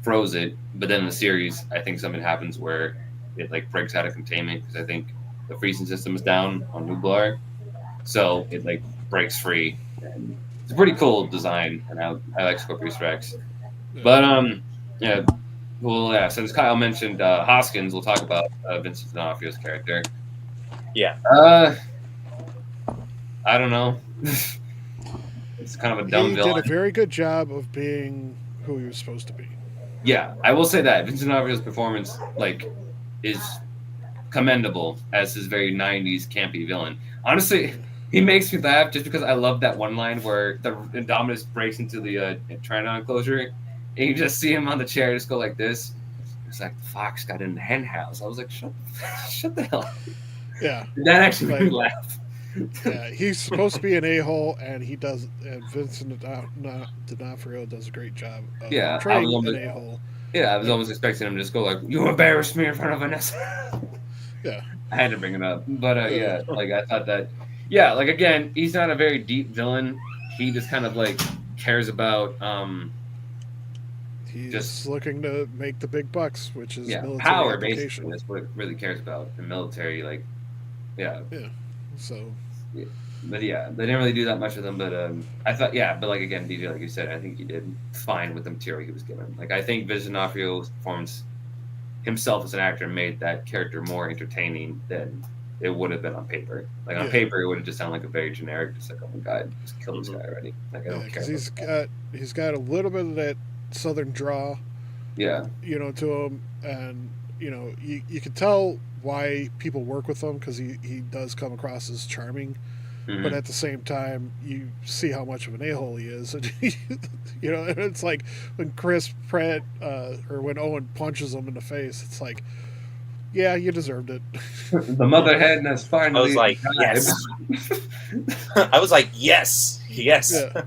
froze it. But then in the series, I think something happens where it like breaks out of containment because I think the freezing system is down on Nublar, so it like breaks free. And it's a pretty cool design, and I like Scorpius Rex. But yeah. Well, yeah, since Kyle mentioned Hoskins, we'll talk about Vincent D'Onofrio's character. Yeah. I don't know. It's kind of a dumb villain. He did a very good job of being who he was supposed to be. Yeah, I will say that. Vincent D'Onofrio's performance, like, is commendable as his very 90s campy villain. Honestly, he makes me laugh just because I love that one line where the Indominus breaks into the Tridon enclosure. And you just see him on the chair just go like this. It's like the fox got in the hen house. I was like, shut the hell up. Yeah. That actually made me laugh. Yeah, he's supposed to be an a-hole, and he does. And Vincent D'Onofrio does a great job of portraying an a-hole. Yeah, I was almost expecting him to just go like, "You embarrassed me in front of Vanessa." Yeah. I had to bring it up. But yeah, like I thought that. Yeah, like again, he's not a very deep villain. He just kind of like cares about. He's just looking to make the big bucks, which is military power, application. basically. That's what it really cares about in military. Like, yeah. So. Yeah. But yeah, they didn't really do that much with him. But I thought, but like again, DJ, like you said, I think he did fine with the material he was given. Like I think Vincent D'Onofrio's performance himself as an actor made that character more entertaining than it would have been on paper. Like on paper, it would have just sounded like a very generic, just like, oh my god, just kill this guy already. Like I don't care. Because he's got a little bit of that southern draw, to him, and you can tell why people work with him because he does come across as charming, but at the same time you see how much of an a-hole he is, and it's like when Chris Pratt or when Owen punches him in the face, it's like, yeah, you deserved it. The mother hen has finally. I was like, yes. I was like, yes. Yeah. So,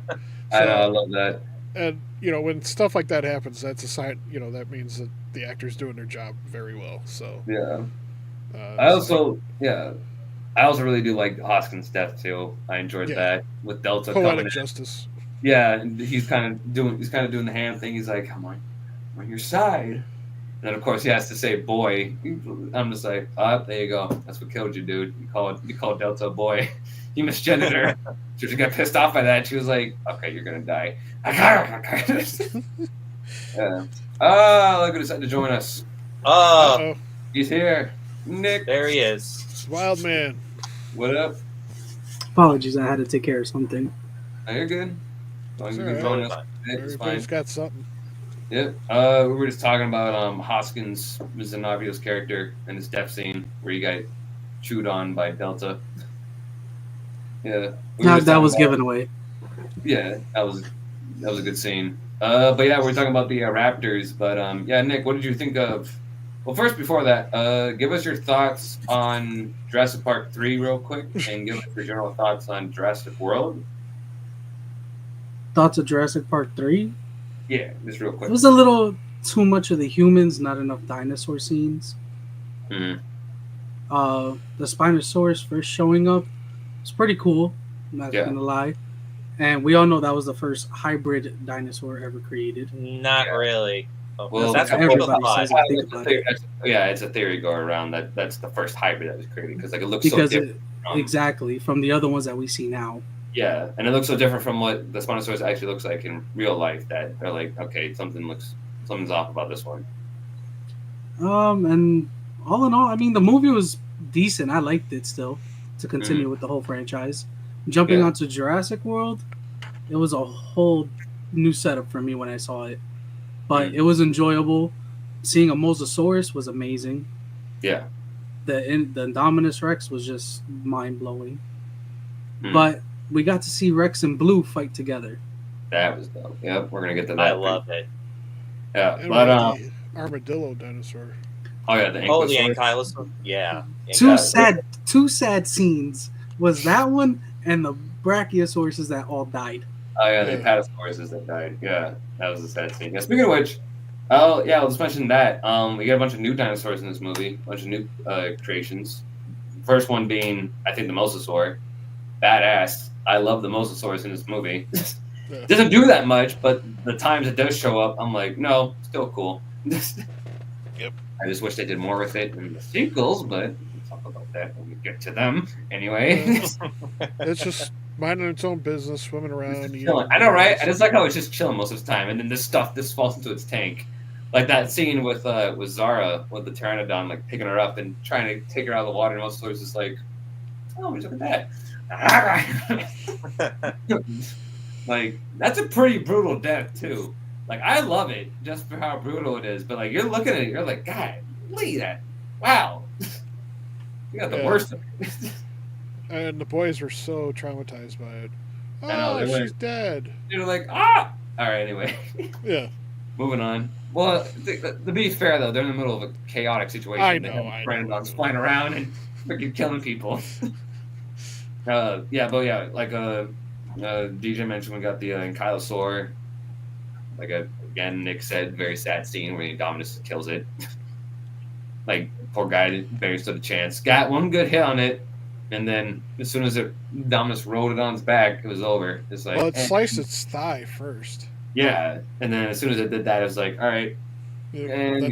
I love that. And when stuff like that happens, that's a sign. That means that the actor's doing their job very well. So yeah. I also really do like Hoskins' death too. I enjoyed that with Delta coming in. Justice. Yeah, and he's kind of doing the hand thing. He's like, I'm on your side. And then of course he has to say boy. I'm just like, there you go. That's what killed you, dude. You called Delta a boy. He misgendered her. She got pissed off by that. She was like, okay, you're gonna die. Yeah. Look who decided to join us. He's here. Nick. There he is. Wild man. What up? Apologies, I had to take care of something. Oh, you're good. As long as you can join us. It's Everybody's fine. got something. Yep. We were just talking about Hoskins, Mizanavio's character, and his death scene where he got chewed on by Delta. Yeah, we were just That talking was about. given away. Yeah, that was a good scene. But yeah, we're talking about the Raptors. But yeah, Nick, what did you think of? Well, first before that, give us your thoughts on Jurassic Park 3 real quick, and give us your general thoughts on Jurassic World. Thoughts of Jurassic Park 3? Yeah, just real It quick. was a little too much of the humans, not enough dinosaur scenes. Mhm. The Spinosaurus first showing up was pretty cool. I'm not Yeah. gonna lie. And we all know that was the first hybrid dinosaur ever created. Not really. Oh, Well, that's what people everybody thought. says if you think about it. Yeah, it's a theory going around that that's the first hybrid that was created because like it looks Because so different. exactly from the other ones that we see now. Yeah, and it looks so different from what the Spinosaurus actually looks like in real life that they're like, okay, something's off about this one. And all in all, I mean, the movie was decent. I liked it still to continue with the whole franchise. Jumping onto Jurassic World, it was a whole new setup for me when I saw it. But it was enjoyable. Seeing a Mosasaurus was amazing. Yeah. The Indominus Rex was just mind blowing. But we got to see Rex and Blue fight together. That was dope. Yep, we're gonna get to that. I love it. Yeah, And but the armadillo dinosaur. oh yeah, the Ankylosaurus. Yeah. Two sad scenes was that one and the Brachiosauruses that all died. Oh yeah, the Apatosauruses that died. Yeah, that was a sad scene. Yeah, speaking of which, oh yeah, let's mention that. We got a bunch of new dinosaurs in this movie, a bunch of new creations. First one being, I think, the Mosasaur. Badass. I love the Mosasaurus in this movie. Doesn't do that much, but the times it does show up, I'm like, no, still cool. Yep. I just wish they did more with it in the sequels, but we'll talk about that when we get to them. Anyway. It's just minding its own business, swimming around. I know, right? I just like how it's just chilling most of the time, and then this falls into its tank. Like that scene with Zara, with the Pteranodon, like picking her up and trying to take her out of the water, and most of it's just like, oh, look at that. Like, that's a pretty brutal death, too. Like, I love it just for how brutal it is, but like, you're looking at it, you're like, God, look at that. Wow. You got the worst of it. And the boys were so traumatized by it. Oh, I know, she's dead. You're like, ah! Alright, anyway. Yeah. Moving on. Well, to be fair, though, they're in the middle of a chaotic situation. I They know. have Pteranodons flying around and freaking killing people. Yeah, but yeah, like DJ mentioned, we got the Ankylosaur. Like again, Nick said, very sad scene where Indominus kills it. Like poor guy barely stood a chance. Got one good hit on it, and then as soon as Indominus rolled it on its back, it was over. It's like, Well, it sliced its thigh first. Yeah, and then as soon as it did that, it was like, all right, and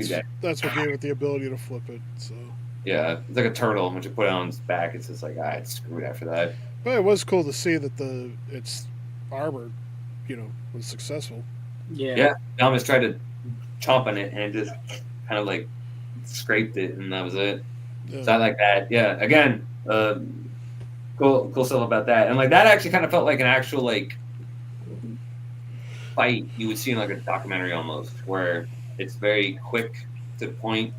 that's what gave it the ability to flip it. So. Yeah, it's like a turtle. Once you put it on its back, it's just like, it's screwed after that. But it was cool to see that its armor, was successful. Yeah. Indominus tried to chomp on it, and it just kind of like scraped it, and that was it. Yeah. So I like that. Yeah, again, cool stuff about that, and like that actually kind of felt like an actual like fight you would see in like a documentary almost, where it's very quick to the point.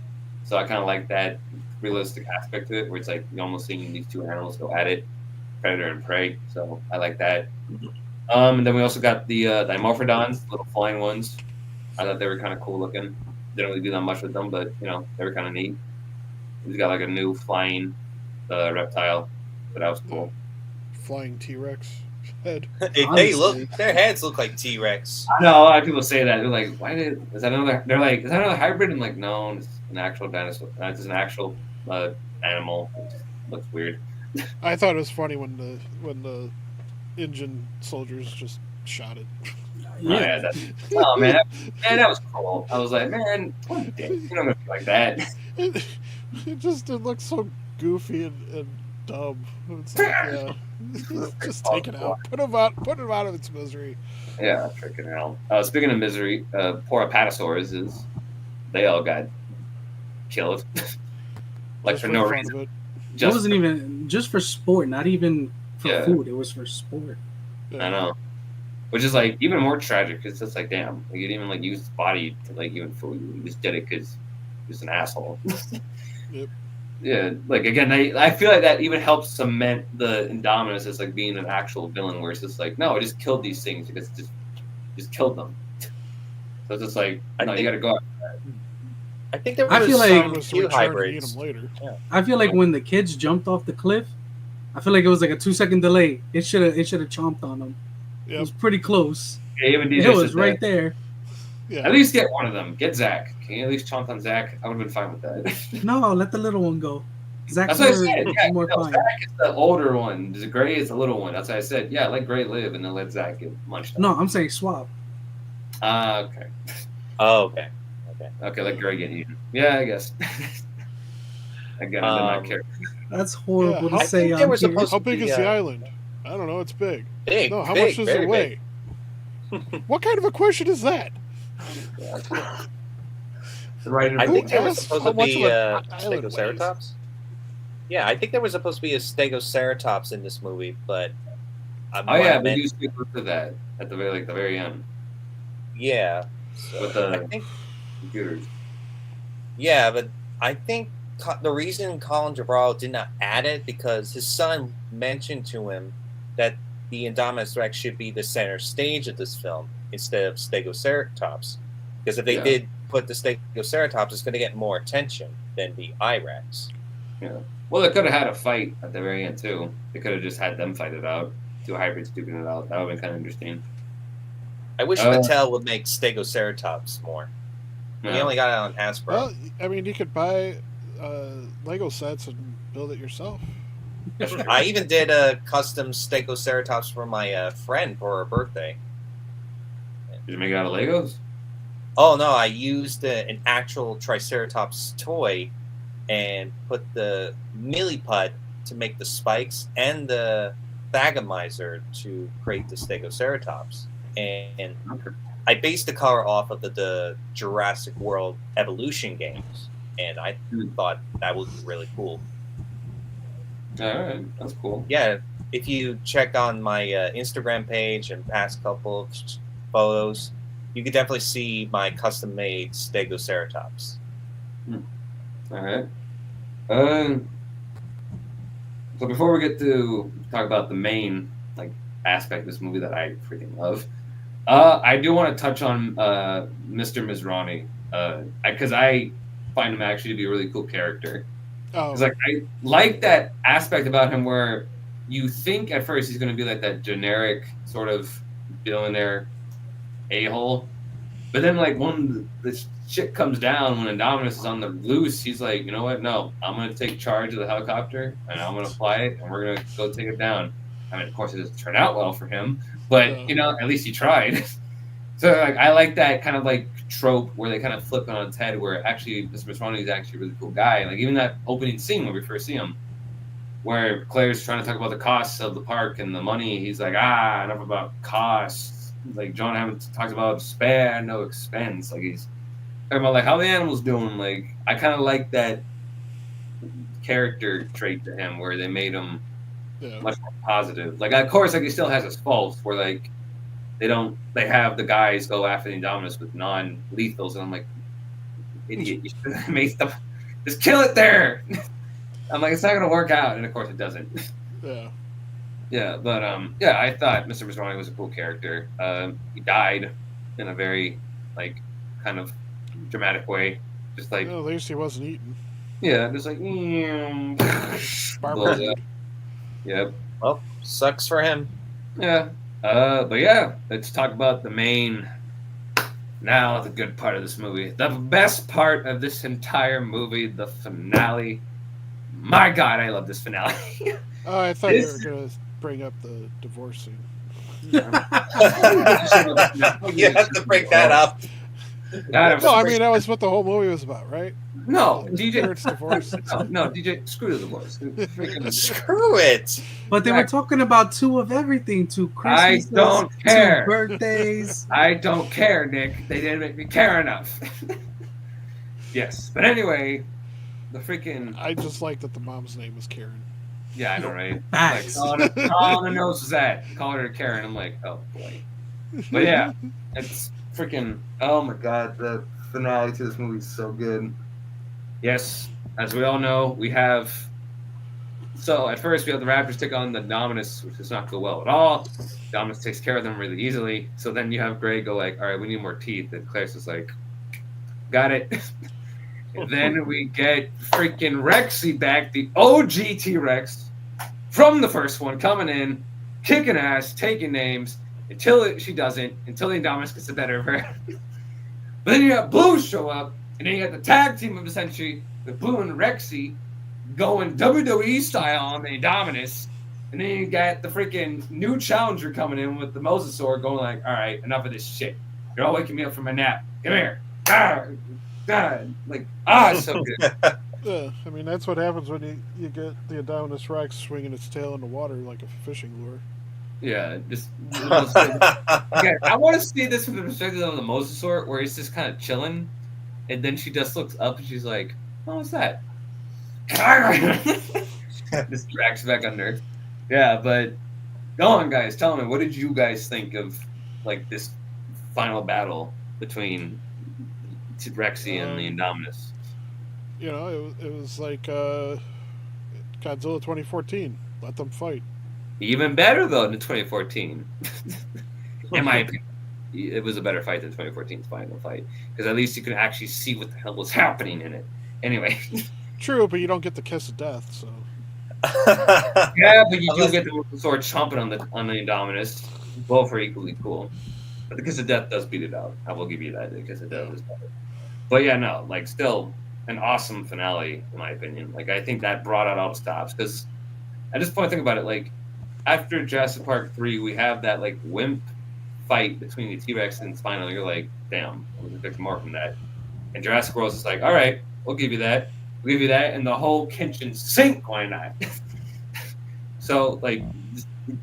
So I kind of like that realistic aspect to it, where it's like you're almost seeing these two animals go at it, predator and prey. So I like that. And then we also got the Dimorphodons, little flying ones. I thought they were kind of cool looking. Didn't really do that much with them, but they were kind of neat. He's got like a new flying reptile, but that was cool. Flying T-Rex head. Their heads look like T-Rex. I know a lot of people say that. They're like, is that another hybrid? I'm like, no, it's an actual dinosaur. It's an actual animal. It just looks weird. I thought it was funny when the Indian soldiers just shot it. Yeah. Man, that was cool. I was like, man, what a dick. You're not gonna be like that. It looks so goofy and dumb. It's like, just take it out. Put it out of its misery. Yeah, freaking hell. Speaking of misery, poor Apatosaurs they all got killed. Like for no reason. It wasn't even just for sport, not even for food. It was for sport. I know. which is like even more tragic because it's like, damn, like, you didn't even like use his body to like even fool you. You just did it because he was an asshole. Yep. Yeah, like again, I feel like that even helps cement the Indominus as like being an actual villain, where it's just like, no, I just killed these things because just killed them. So it's just like, no, you got to go out. I think there I was feel like- some was to few return and eat hybrids. them later. I feel like when the kids jumped off the cliff, I feel like it was like a 2-second delay. It should have chomped on them. It Yep. was pretty close. Yeah, even DJ It was said right that. there. Yeah. At least get one of them. Get Zach. Can you at least chomp on Zach? I would have been fine with that. No, let the little one go. Zach's That's what I said. Yeah, more no, fine. Zach is the older one. Gray is the little one. That's what I said. Yeah, let Gray live and then let Zach get munched on. No, I'm saying swap. Okay. Oh, okay. Okay, let Gray get eaten. Yeah, I guess. Again, I did not care. That's horrible Yeah, to I say think there on was here. supposed How to big be, is the island? I don't know. It's big. Big. No, how big, much does very it weigh? What kind of a question is that? Right in I the think there Who was asked supposed how to much be of an island Stegoceratops. Yeah, I think there was supposed to be a Stegoceratops in this movie, but Oh yeah, they do speak to that at the very end yeah. So with the I think computers. yeah, but I think the reason Colin Trevorrow did not add it because his son mentioned to him that the Indominus Rex should be the center stage of this film instead of Stegoceratops. Because if they did put the Stegoceratops, it's going to get more attention than the I-Rex. Yeah. Well, they could have had a fight at the very end too. They could have just had them fight it out. Two hybrids duking it out. That would have been kind of interesting. I wish Mattel would make Stegoceratops more. We only got it on Hasbro. Well, I mean, you could buy Lego sets and build it yourself. I even did a custom Stegoceratops for my friend for her birthday. Did you make it out of Legos? Oh no, I used an actual Triceratops toy and put the milliput to make the spikes and the Thagomizer to create the Stegoceratops. And I based the color off of the Jurassic World Evolution games, and I thought that would be really cool. All right, that's cool. Yeah, if you check on my Instagram page and past couple of photos, you could definitely see my custom-made Stegoceratops. All right. So before we get to talk about the main aspect of this movie that I freaking love, I do want to touch on Mr. Mizrahi because I find him actually to be a really cool character. Oh, It's like I like that aspect about him where you think at first he's going to be like that generic sort of billionaire a-hole, but then like when the shit comes down, when Indominus is on the loose, he's like, you know what? No, I'm going to take charge of the helicopter and I'm going to fly it and we're going to go take it down. I mean, of course, it doesn't turn out well for him, but at least he tried. So like I like that kind of like trope where they kind of flip it on its head, where actually Mr. Mizrahi is actually a really cool guy. Like even that opening scene when we first see him, where Claire's trying to talk about the costs of the park and the money, he's like, enough about costs. Like John Hammond talks about spare no expense. Like he's talking about like how the animals doing. Like I kind of like that character trait to him, where they made him much more positive. Like of course, like he still has his faults, where like they have the guys go after the Indominus with non-lethals, and I'm like, idiot, you should have made stuff. Just kill it there. I'm like, it's not gonna work out, and of course it doesn't. Yeah. Yeah, but I thought Mr. Mizrahi was a cool character. He died in a very kind of dramatic way, just like Well, at least he wasn't eaten. just like blows up. Yep. Well, sucks for him. Yeah. But yeah, let's talk about the main. Now the good part of this movie, the best part of this entire movie, the finale. My God, I love this finale. Oh, I thought you were going to bring up the divorce scene. You have to break that up. God, No, I mean, that was what the whole movie was about, right? no, His DJ. parents divorced. No, DJ. Screw the divorce. Freaking- Screw it. But they were talking about 2 of everything, 2 Christmases, don't care. 2 birthdays. I don't care, Nick. They didn't make me care enough. Yes, but anyway, the freaking I just like that the mom's name was Karen. yeah, I know, right? Facts. Like, all the nose is that. Call her Karen. I'm like, oh boy. But yeah, it's freaking. Oh my god, the finale to this movie is so good. Yes, as we all know, we have. So at first we have the Raptors take on the Dominus, which does not go well at all. Dominus takes care of them really easily. So then you have Gray go like, "All right, we need more teeth," and Claire's is like, "Got it." And then we get freaking Rexy back, the OG T Rex from the first one, coming in, kicking ass, taking names she doesn't, until the Indominus gets the better of her. But then you have Blue show up, and then you got the tag team of the century with Blue and Rexy going WWE style on the Indominus. And then you got the freaking new challenger coming in with the Mosasaur going like, all right, enough of this shit. You're all waking me up from my nap. Come here. It's so good. Yeah, I mean that's what happens when you get the Adonis Rex swinging its tail in the water like a fishing lure. Yeah, just again, I want to see this from the perspective of the Mosasaur, where he's just kind of chilling, and then she just looks up and she's like, "Oh, what's that?" Just drags back under. Yeah, but go on, guys. Tell me, what did you guys think of like this final battle between Rexy and the Indominus? You know, it was like Godzilla 2014. Let them fight. Even better though than 2014. In my opinion, it was a better fight than 2014's final fight because at least you could actually see what the hell was happening in it. Anyway. True, but you don't get the kiss of death, so. Yeah, but you do get the sword chomping on the Indominus. Both are equally cool. But the kiss of death does beat it out. I will give you that. The kiss of death is better. But yeah, no, like still an awesome finale in my opinion. Like I think that brought out all the stops because at this point, think about it. Like after Jurassic Park 3, we have that like wimp fight between the T-Rex and Spinal. You're like, damn, I was expecting more from that. And Jurassic World is like, all right, we'll give you that. We'll give you that. And the whole kitchen sink, why not? So, like,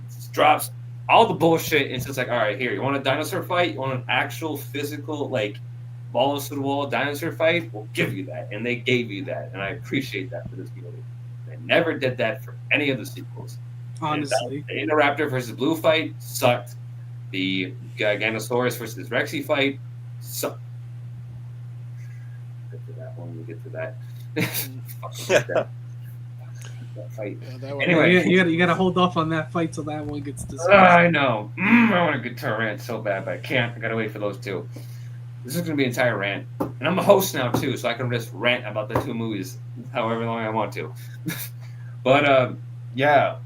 just drops all the bullshit. And it's just like, all right, here, you want a dinosaur fight? You want an actual physical, like, balls to the wall dinosaur fight? We'll give you that. And they gave you that. And I appreciate that for this movie. They never did that for any of the sequels. Honestly, the Indoraptor versus Blue fight sucked. The Giganosaurus versus Rexy fight sucked. Get to that when we get to that. that fight. Yeah, anyway, you gotta hold off on that fight till that one gets discussed. I know. I want to get to a rant so bad, but I can't. I gotta wait for those two. This is gonna be an entire rant, and I'm a host now too, so I can just rant about the two movies however long I want to. But yeah,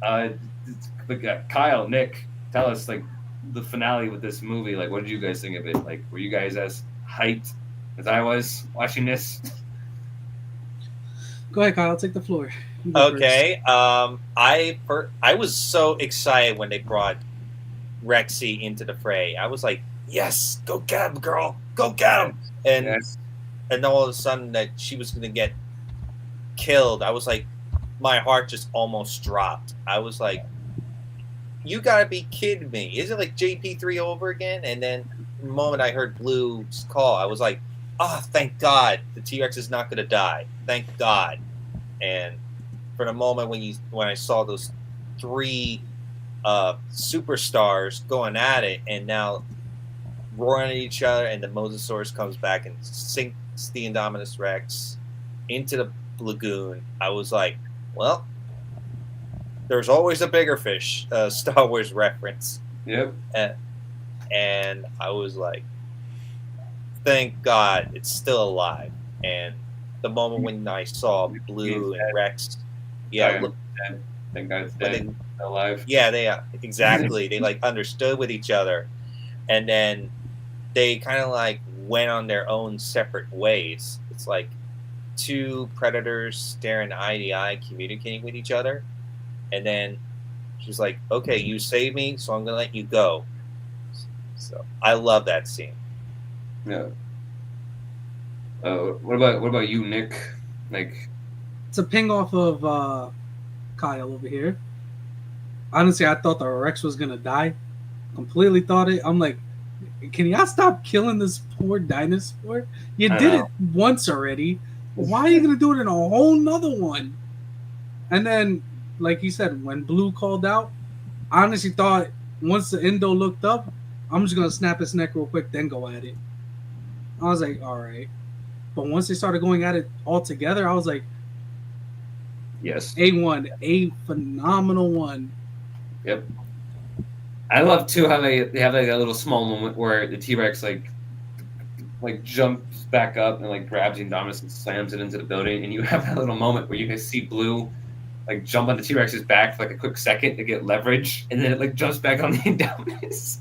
Kyle, Nick, tell us like the finale with this movie. Like, what did you guys think of it? Like, were you guys as hyped as I was watching this? Go ahead, Kyle. Take the floor. Okay. I was so excited when they brought Rexy into the fray. I was like, yes, go get him, girl. Go get him. And yes. And all of a sudden that she was going to get killed, I was like, my heart just almost dropped. I was like, you got to be kidding me. Is it like JP3 over again? And then the moment I heard Blue's call, I was like, oh, thank God. The T-Rex is not going to die. Thank God. And for the moment when I saw those three superstars going at it and now roaring at each other, and the Mosasaurus comes back and sinks the Indominus Rex into the lagoon, I was like, well, there's always a bigger fish, Star Wars reference. Yep. And I was like, thank God it's still alive. And the moment when I saw Blue and Rex, yeah, thank God it's dead. Alive. Yeah, they exactly. They like understood with each other, and then they kind of like went on their own separate ways. It's like two predators staring eye to eye, communicating with each other, and then she's like, "Okay, you saved me, so I'm gonna let you go." So I love that scene. Yeah. What about you, Nick? Like, it's a ping off of Kyle over here. Honestly, I thought the Rex was gonna die. Completely thought it. I'm like, can y'all stop killing this poor dinosaur? You did it once already. Why are you gonna do it in a whole nother one? And then, like you said, when Blue called out, I honestly thought once the Indo looked up, I'm just gonna snap his neck real quick, then go at it. I was like, all right. But once they started going at it all together, I was like, Yes. a phenomenal one. Yep. I love too how they have like a little small moment where the T-Rex like jumps back up and like grabs Indominus and slams it into the building, and you have that little moment where you can see Blue like jump on the T-Rex's back for like a quick second to get leverage, and then it like jumps back on the Indominus.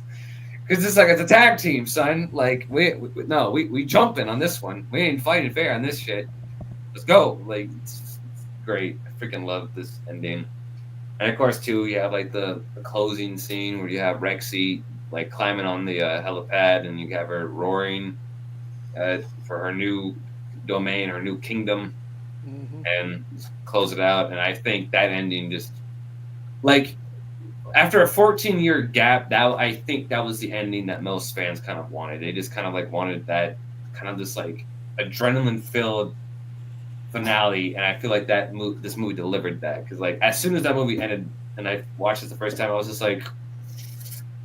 Because it's like it's a tag team, son. Like we jumping on this one. We ain't fighting fair on this shit. Let's go. Like it's great. I freaking love this ending. And of course, too, you have like the closing scene where you have Rexy like climbing on the helipad, and you have her roaring for her new domain, her new kingdom, and close it out. And I think that ending just like after a 14-year gap, I think that was the ending that most fans kind of wanted. They just kind of like wanted that kind of this like adrenaline-filled finale, and I feel like this movie delivered that, because like as soon as that movie ended and I watched it the first time, I was just like,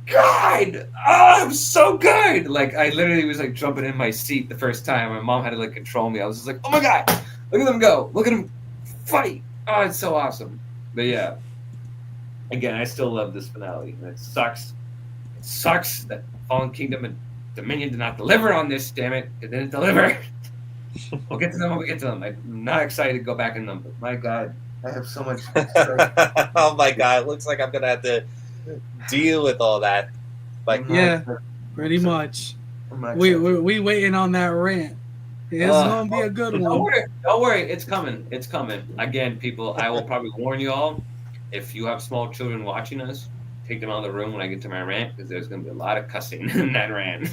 God, oh, I'm so good. Like I literally was like jumping in my seat the first time. My mom had to like control me. I was just like, oh my God, look at them go, look at them fight. Oh, it's so awesome. But yeah, again, I still love this finale, and it sucks that Fallen Kingdom and Dominion did not deliver on this. Damn it, it didn't deliver. We'll get to them when we get to them. I'm not excited to go back in them, but my God, I have so much. Oh my God, it looks like I'm gonna have to deal with all that. Like, yeah, pretty much. We waiting on that rant. It's gonna be a good one. Don't worry, it's coming. It's coming. Again, people, I will probably warn you all. If you have small children watching us, take them out of the room when I get to my rant, because there's gonna be a lot of cussing in that rant.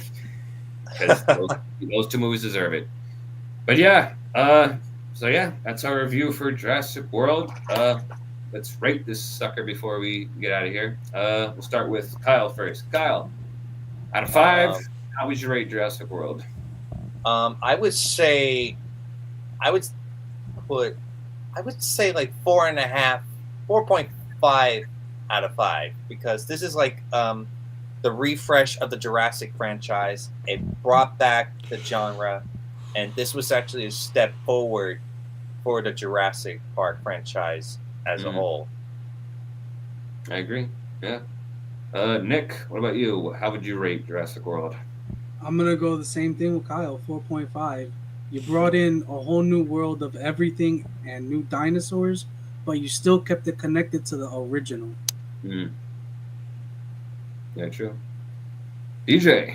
Because those two movies deserve it. But yeah, so yeah, that's our review for Jurassic World. Let's rate this sucker before we get out of here. We'll start with Kyle first. Kyle, out of 5, how would you rate Jurassic World? I would say like 4.5, 4.5 out of 5, because this is like the refresh of the Jurassic franchise. It brought back the genre. And this was actually a step forward for the Jurassic Park franchise as a whole. I agree. Yeah. Nick, what about you? How would you rate Jurassic World? I'm gonna go the same thing with Kyle, 4.5. You brought in a whole new world of everything and new dinosaurs, but you still kept it connected to the original. Yeah, true. DJ,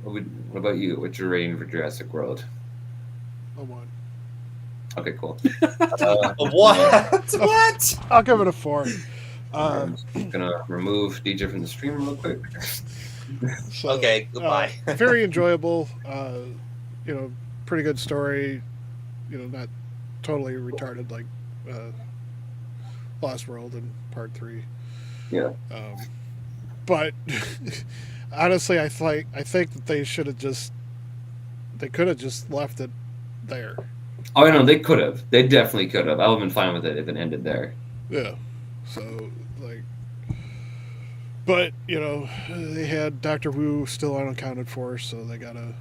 what about you? What's your rating for Jurassic World? A 1. Okay, cool. What? What? I'll give it a 4. I'm just gonna remove DJ from the stream real quick. So, okay, goodbye. Very enjoyable. Pretty good story. Not totally retarded like Lost World in Part 3. Yeah. But honestly, I think that they could have just left it there. Oh, I know, they could have. They definitely could have. I would have been fine with it if it ended there. Yeah. So, but, they had Dr. Wu still unaccounted for, so they got to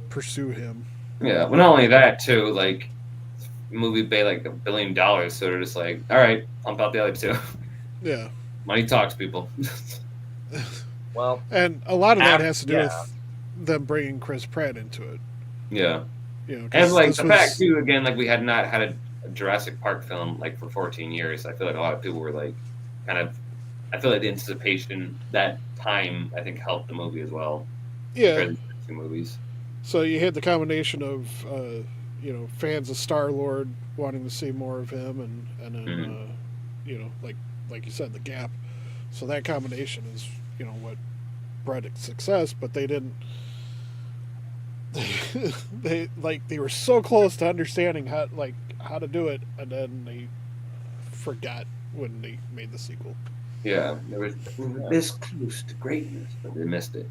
pursue him. Yeah, well, not only that, too, like, the movie made like $1 billion, so they're just like, all right, pump out the other 2. Yeah. Money talks, people. Well, and a lot of that has to do with them bringing Chris Pratt into it. Yeah. And like the fact too, again, like we had not had a Jurassic Park film like for 14 years. I feel like a lot of people were like I feel like the anticipation that time I think helped the movie as well. Yeah. The 2 movies. So you had the combination of fans of Star-Lord wanting to see more of him, and then like you said, the gap. So that combination is what bred success, but they didn't. They were so close to understanding how to do it, and then they forgot when they made the sequel. Yeah, they were this close to greatness, but they missed it.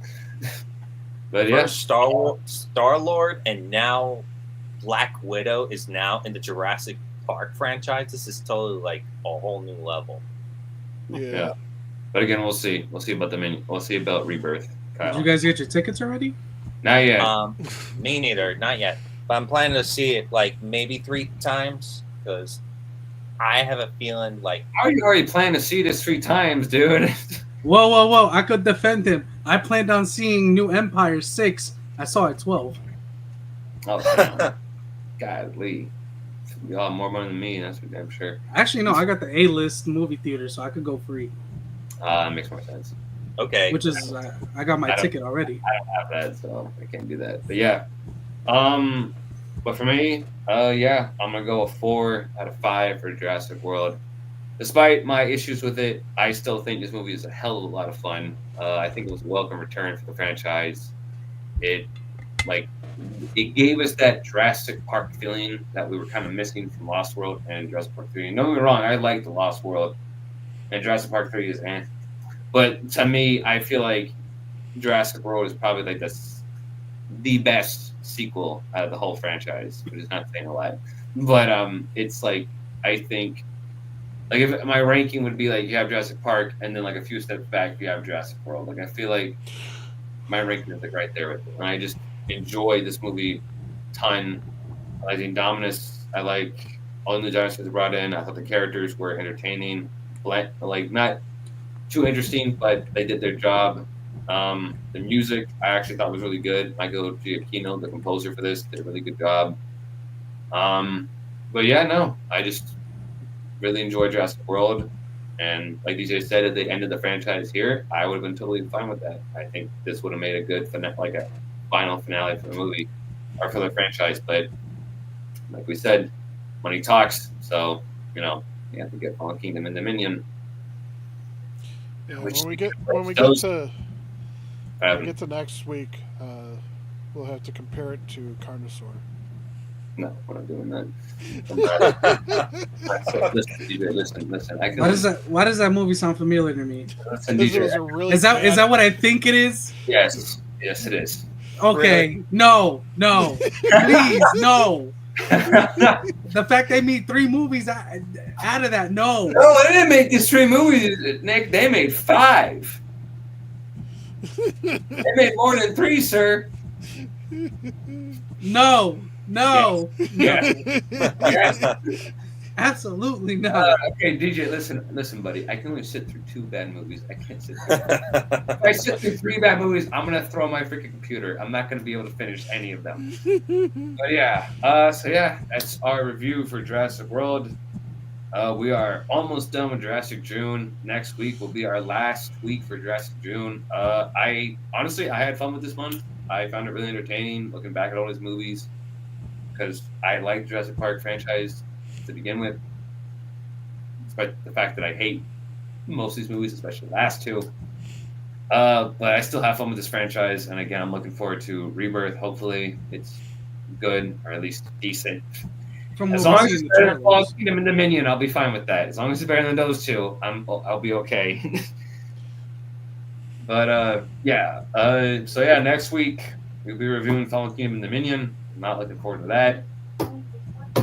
But yeah, Star-Lord, and now Black Widow is now in the Jurassic Park franchise. This is totally like a whole new level. Yeah. But again, we'll see. We'll see about We'll see about Rebirth Kyle? Did you guys get your tickets already? Not yet. Me neither, not yet. But I'm planning to see it like maybe 3 times because I have a feeling like How are you already planning to see this 3 times, dude? Whoa! I could defend him. I planned on seeing New Empire 6. I saw it 12. Oh, godly. You all have more money than me, that's for damn sure. Actually, no, I got the A-list movie theater, so I could go free. That makes more sense. okay. Which is, I got my ticket already. I don't have that, so I can't do that. But yeah. But for me, yeah, I'm gonna go a 4 out of 5 for Jurassic World. Despite my issues with it, I still think this movie is a hell of a lot of fun. I think it was a welcome return for the franchise. It gave us that Jurassic Park feeling that we were kind of missing from Lost World and Jurassic Park 3. Don't get me wrong, I like the Lost World, and Jurassic Park 3 is But to me, I feel like Jurassic World is probably like the best sequel out of the whole franchise, which is not saying a lot. But it's like, I think, like if my ranking would be like you have Jurassic Park and then like a few steps back you have Jurassic World. Like I feel like my ranking is like right there with it. And I just enjoy this movie a ton. I think Dominus, I like all the new dinosaurs they brought in. I thought the characters were entertaining, like not too interesting, but they did their job. The music I actually thought was really good. Michael Giacchino, the composer for this, did a really good job. But yeah, no, I just really enjoyed Jurassic World. And like DJ said, if they ended the franchise here, I would have been totally fine with that. I think this would have made a good like a final finale for the movie or for the franchise. But like we said, money talks. So, you have to get Fallen Kingdom and Dominion. Yeah, Which- when we get those- to next week, we'll have to compare it to Carnosaur. No, we're not doing that. Listen, DJ, listen. I can Why does that movie sound familiar to me? listen, Because it was DJ. a really Is bad- that what I think it is? Yes, it is. Okay, Really? no, please, no. The fact they made 3 movies out of that, no. No, they didn't make these 3 movies, Nick. They made 5. They made more than 3, sir. No. Yes. Yes. Absolutely not. Okay, DJ, listen, buddy. I can only sit through 2 bad movies. I can't sit through. If I sit through 3 bad movies, I'm gonna throw my freaking computer. I'm not gonna be able to finish any of them. But yeah, so yeah, that's our review for Jurassic World. We are almost done with Jurassic June. Next week will be our last week for Jurassic June. I had fun with this month. I found it really entertaining looking back at all these movies because I like the Jurassic Park franchise to begin with, despite the fact that I hate most of these movies, especially the last 2. But I still have fun with this franchise, and again, I'm looking forward to Rebirth. Hopefully, it's good or at least decent. From As what long we as see it's in the better than Fallen trailers. Kingdom and Dominion, I'll be fine with that. As long as it's better than those 2, I'll be okay. But yeah. So yeah, next week we'll be reviewing Fallen Kingdom and Dominion. I'm not looking forward to that.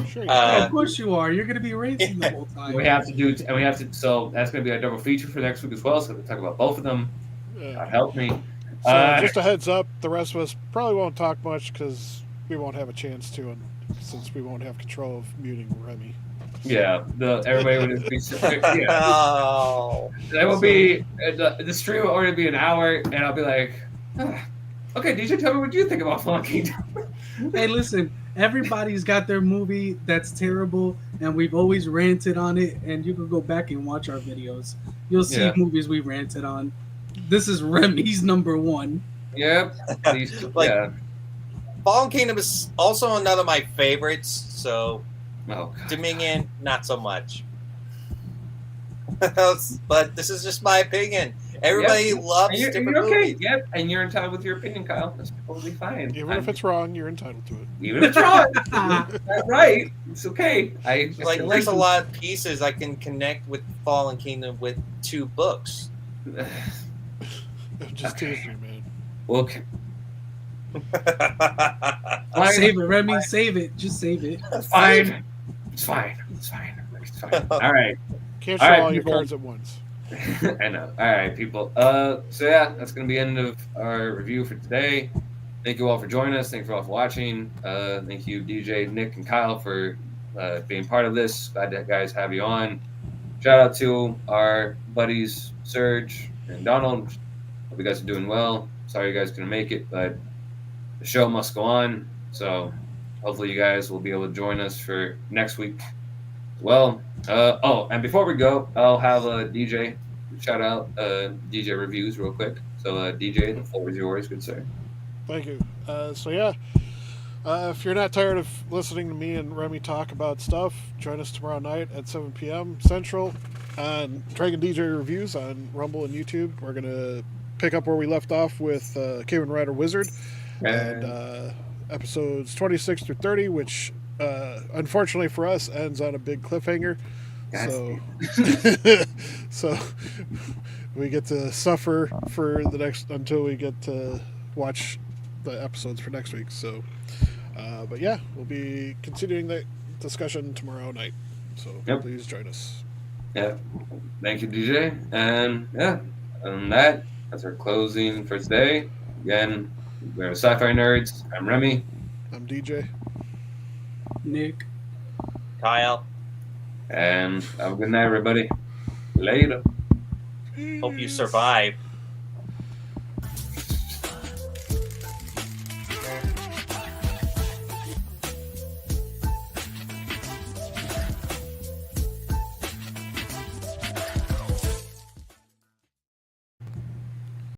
Sure. Of course you are. You're going to be racing the whole time. So that's going to be a double feature for next week as well. So we'll talk about both of them. God help me. So just a heads up, the rest of us probably won't talk much because we won't have a chance to, and since we won't have control of muting Remy. Yeah, everybody would be. Yeah, Oh. that will be the stream will already be an hour, and I'll be like, okay, DJ, tell me what you think about Fallen Kingdom. Hey, listen, everybody's got their movie that's terrible, and we've always ranted on it, and you can go back and watch our videos. You'll see Yeah. movies we ranted on. This is Remy's number 1. Yep. Like- Yeah. Fallen Kingdom is also another of my favorites, so Oh, God. Dominion, not so much. But this is just my opinion. Everybody loves And different you're okay. movies. Yep, and you're entitled with your opinion, Kyle. That's totally fine. Even if it's wrong, you're entitled to it. even if it's wrong, that's right. It's okay. I Like, feel there's a lot of pieces I can connect with Fallen Kingdom with 2 books. I'm just teasing you, man. Well, Save it, Remy. Save it. Just save it. It's fine. It's fine. It's fine. It's fine. All right. Can't All show right, all your people. cards at once. I know. All right, people. So yeah, that's gonna be the end of our review for today. Thank you all for joining us. Thank you all for watching. Thank you, DJ, Nick, and Kyle, for being part of this. Glad to guys have you on. Shout out to our buddies Serge and Donald. Hope you guys are doing well. Sorry you guys couldn't make it, but the show must go on. So hopefully you guys will be able to join us for next week as well. Oh, and before we go, I'll have a DJ shout out DJ reviews real quick. So DJ, the floor is yours, good sir. Thank you. So yeah, if you're not tired of listening to me and Remy talk about stuff, join us tomorrow night at 7 p.m. Central on Dragon DJ Reviews on Rumble and YouTube. We're gonna pick up where we left off with Kamen Rider Wizard and episodes 26 through 30, which unfortunately for us ends on a big cliffhanger. So, so we get to suffer for the next until we get to watch the episodes for next week. So, but yeah, we'll be continuing that discussion tomorrow night. So please join us. Yeah, thank you, DJ. And yeah, other than that, that's our closing for today. Again, we're Sci-Fi Nerds. I'm Remy. I'm DJ. Nick. Kyle. And have a good night, everybody. Later. Hope you survive.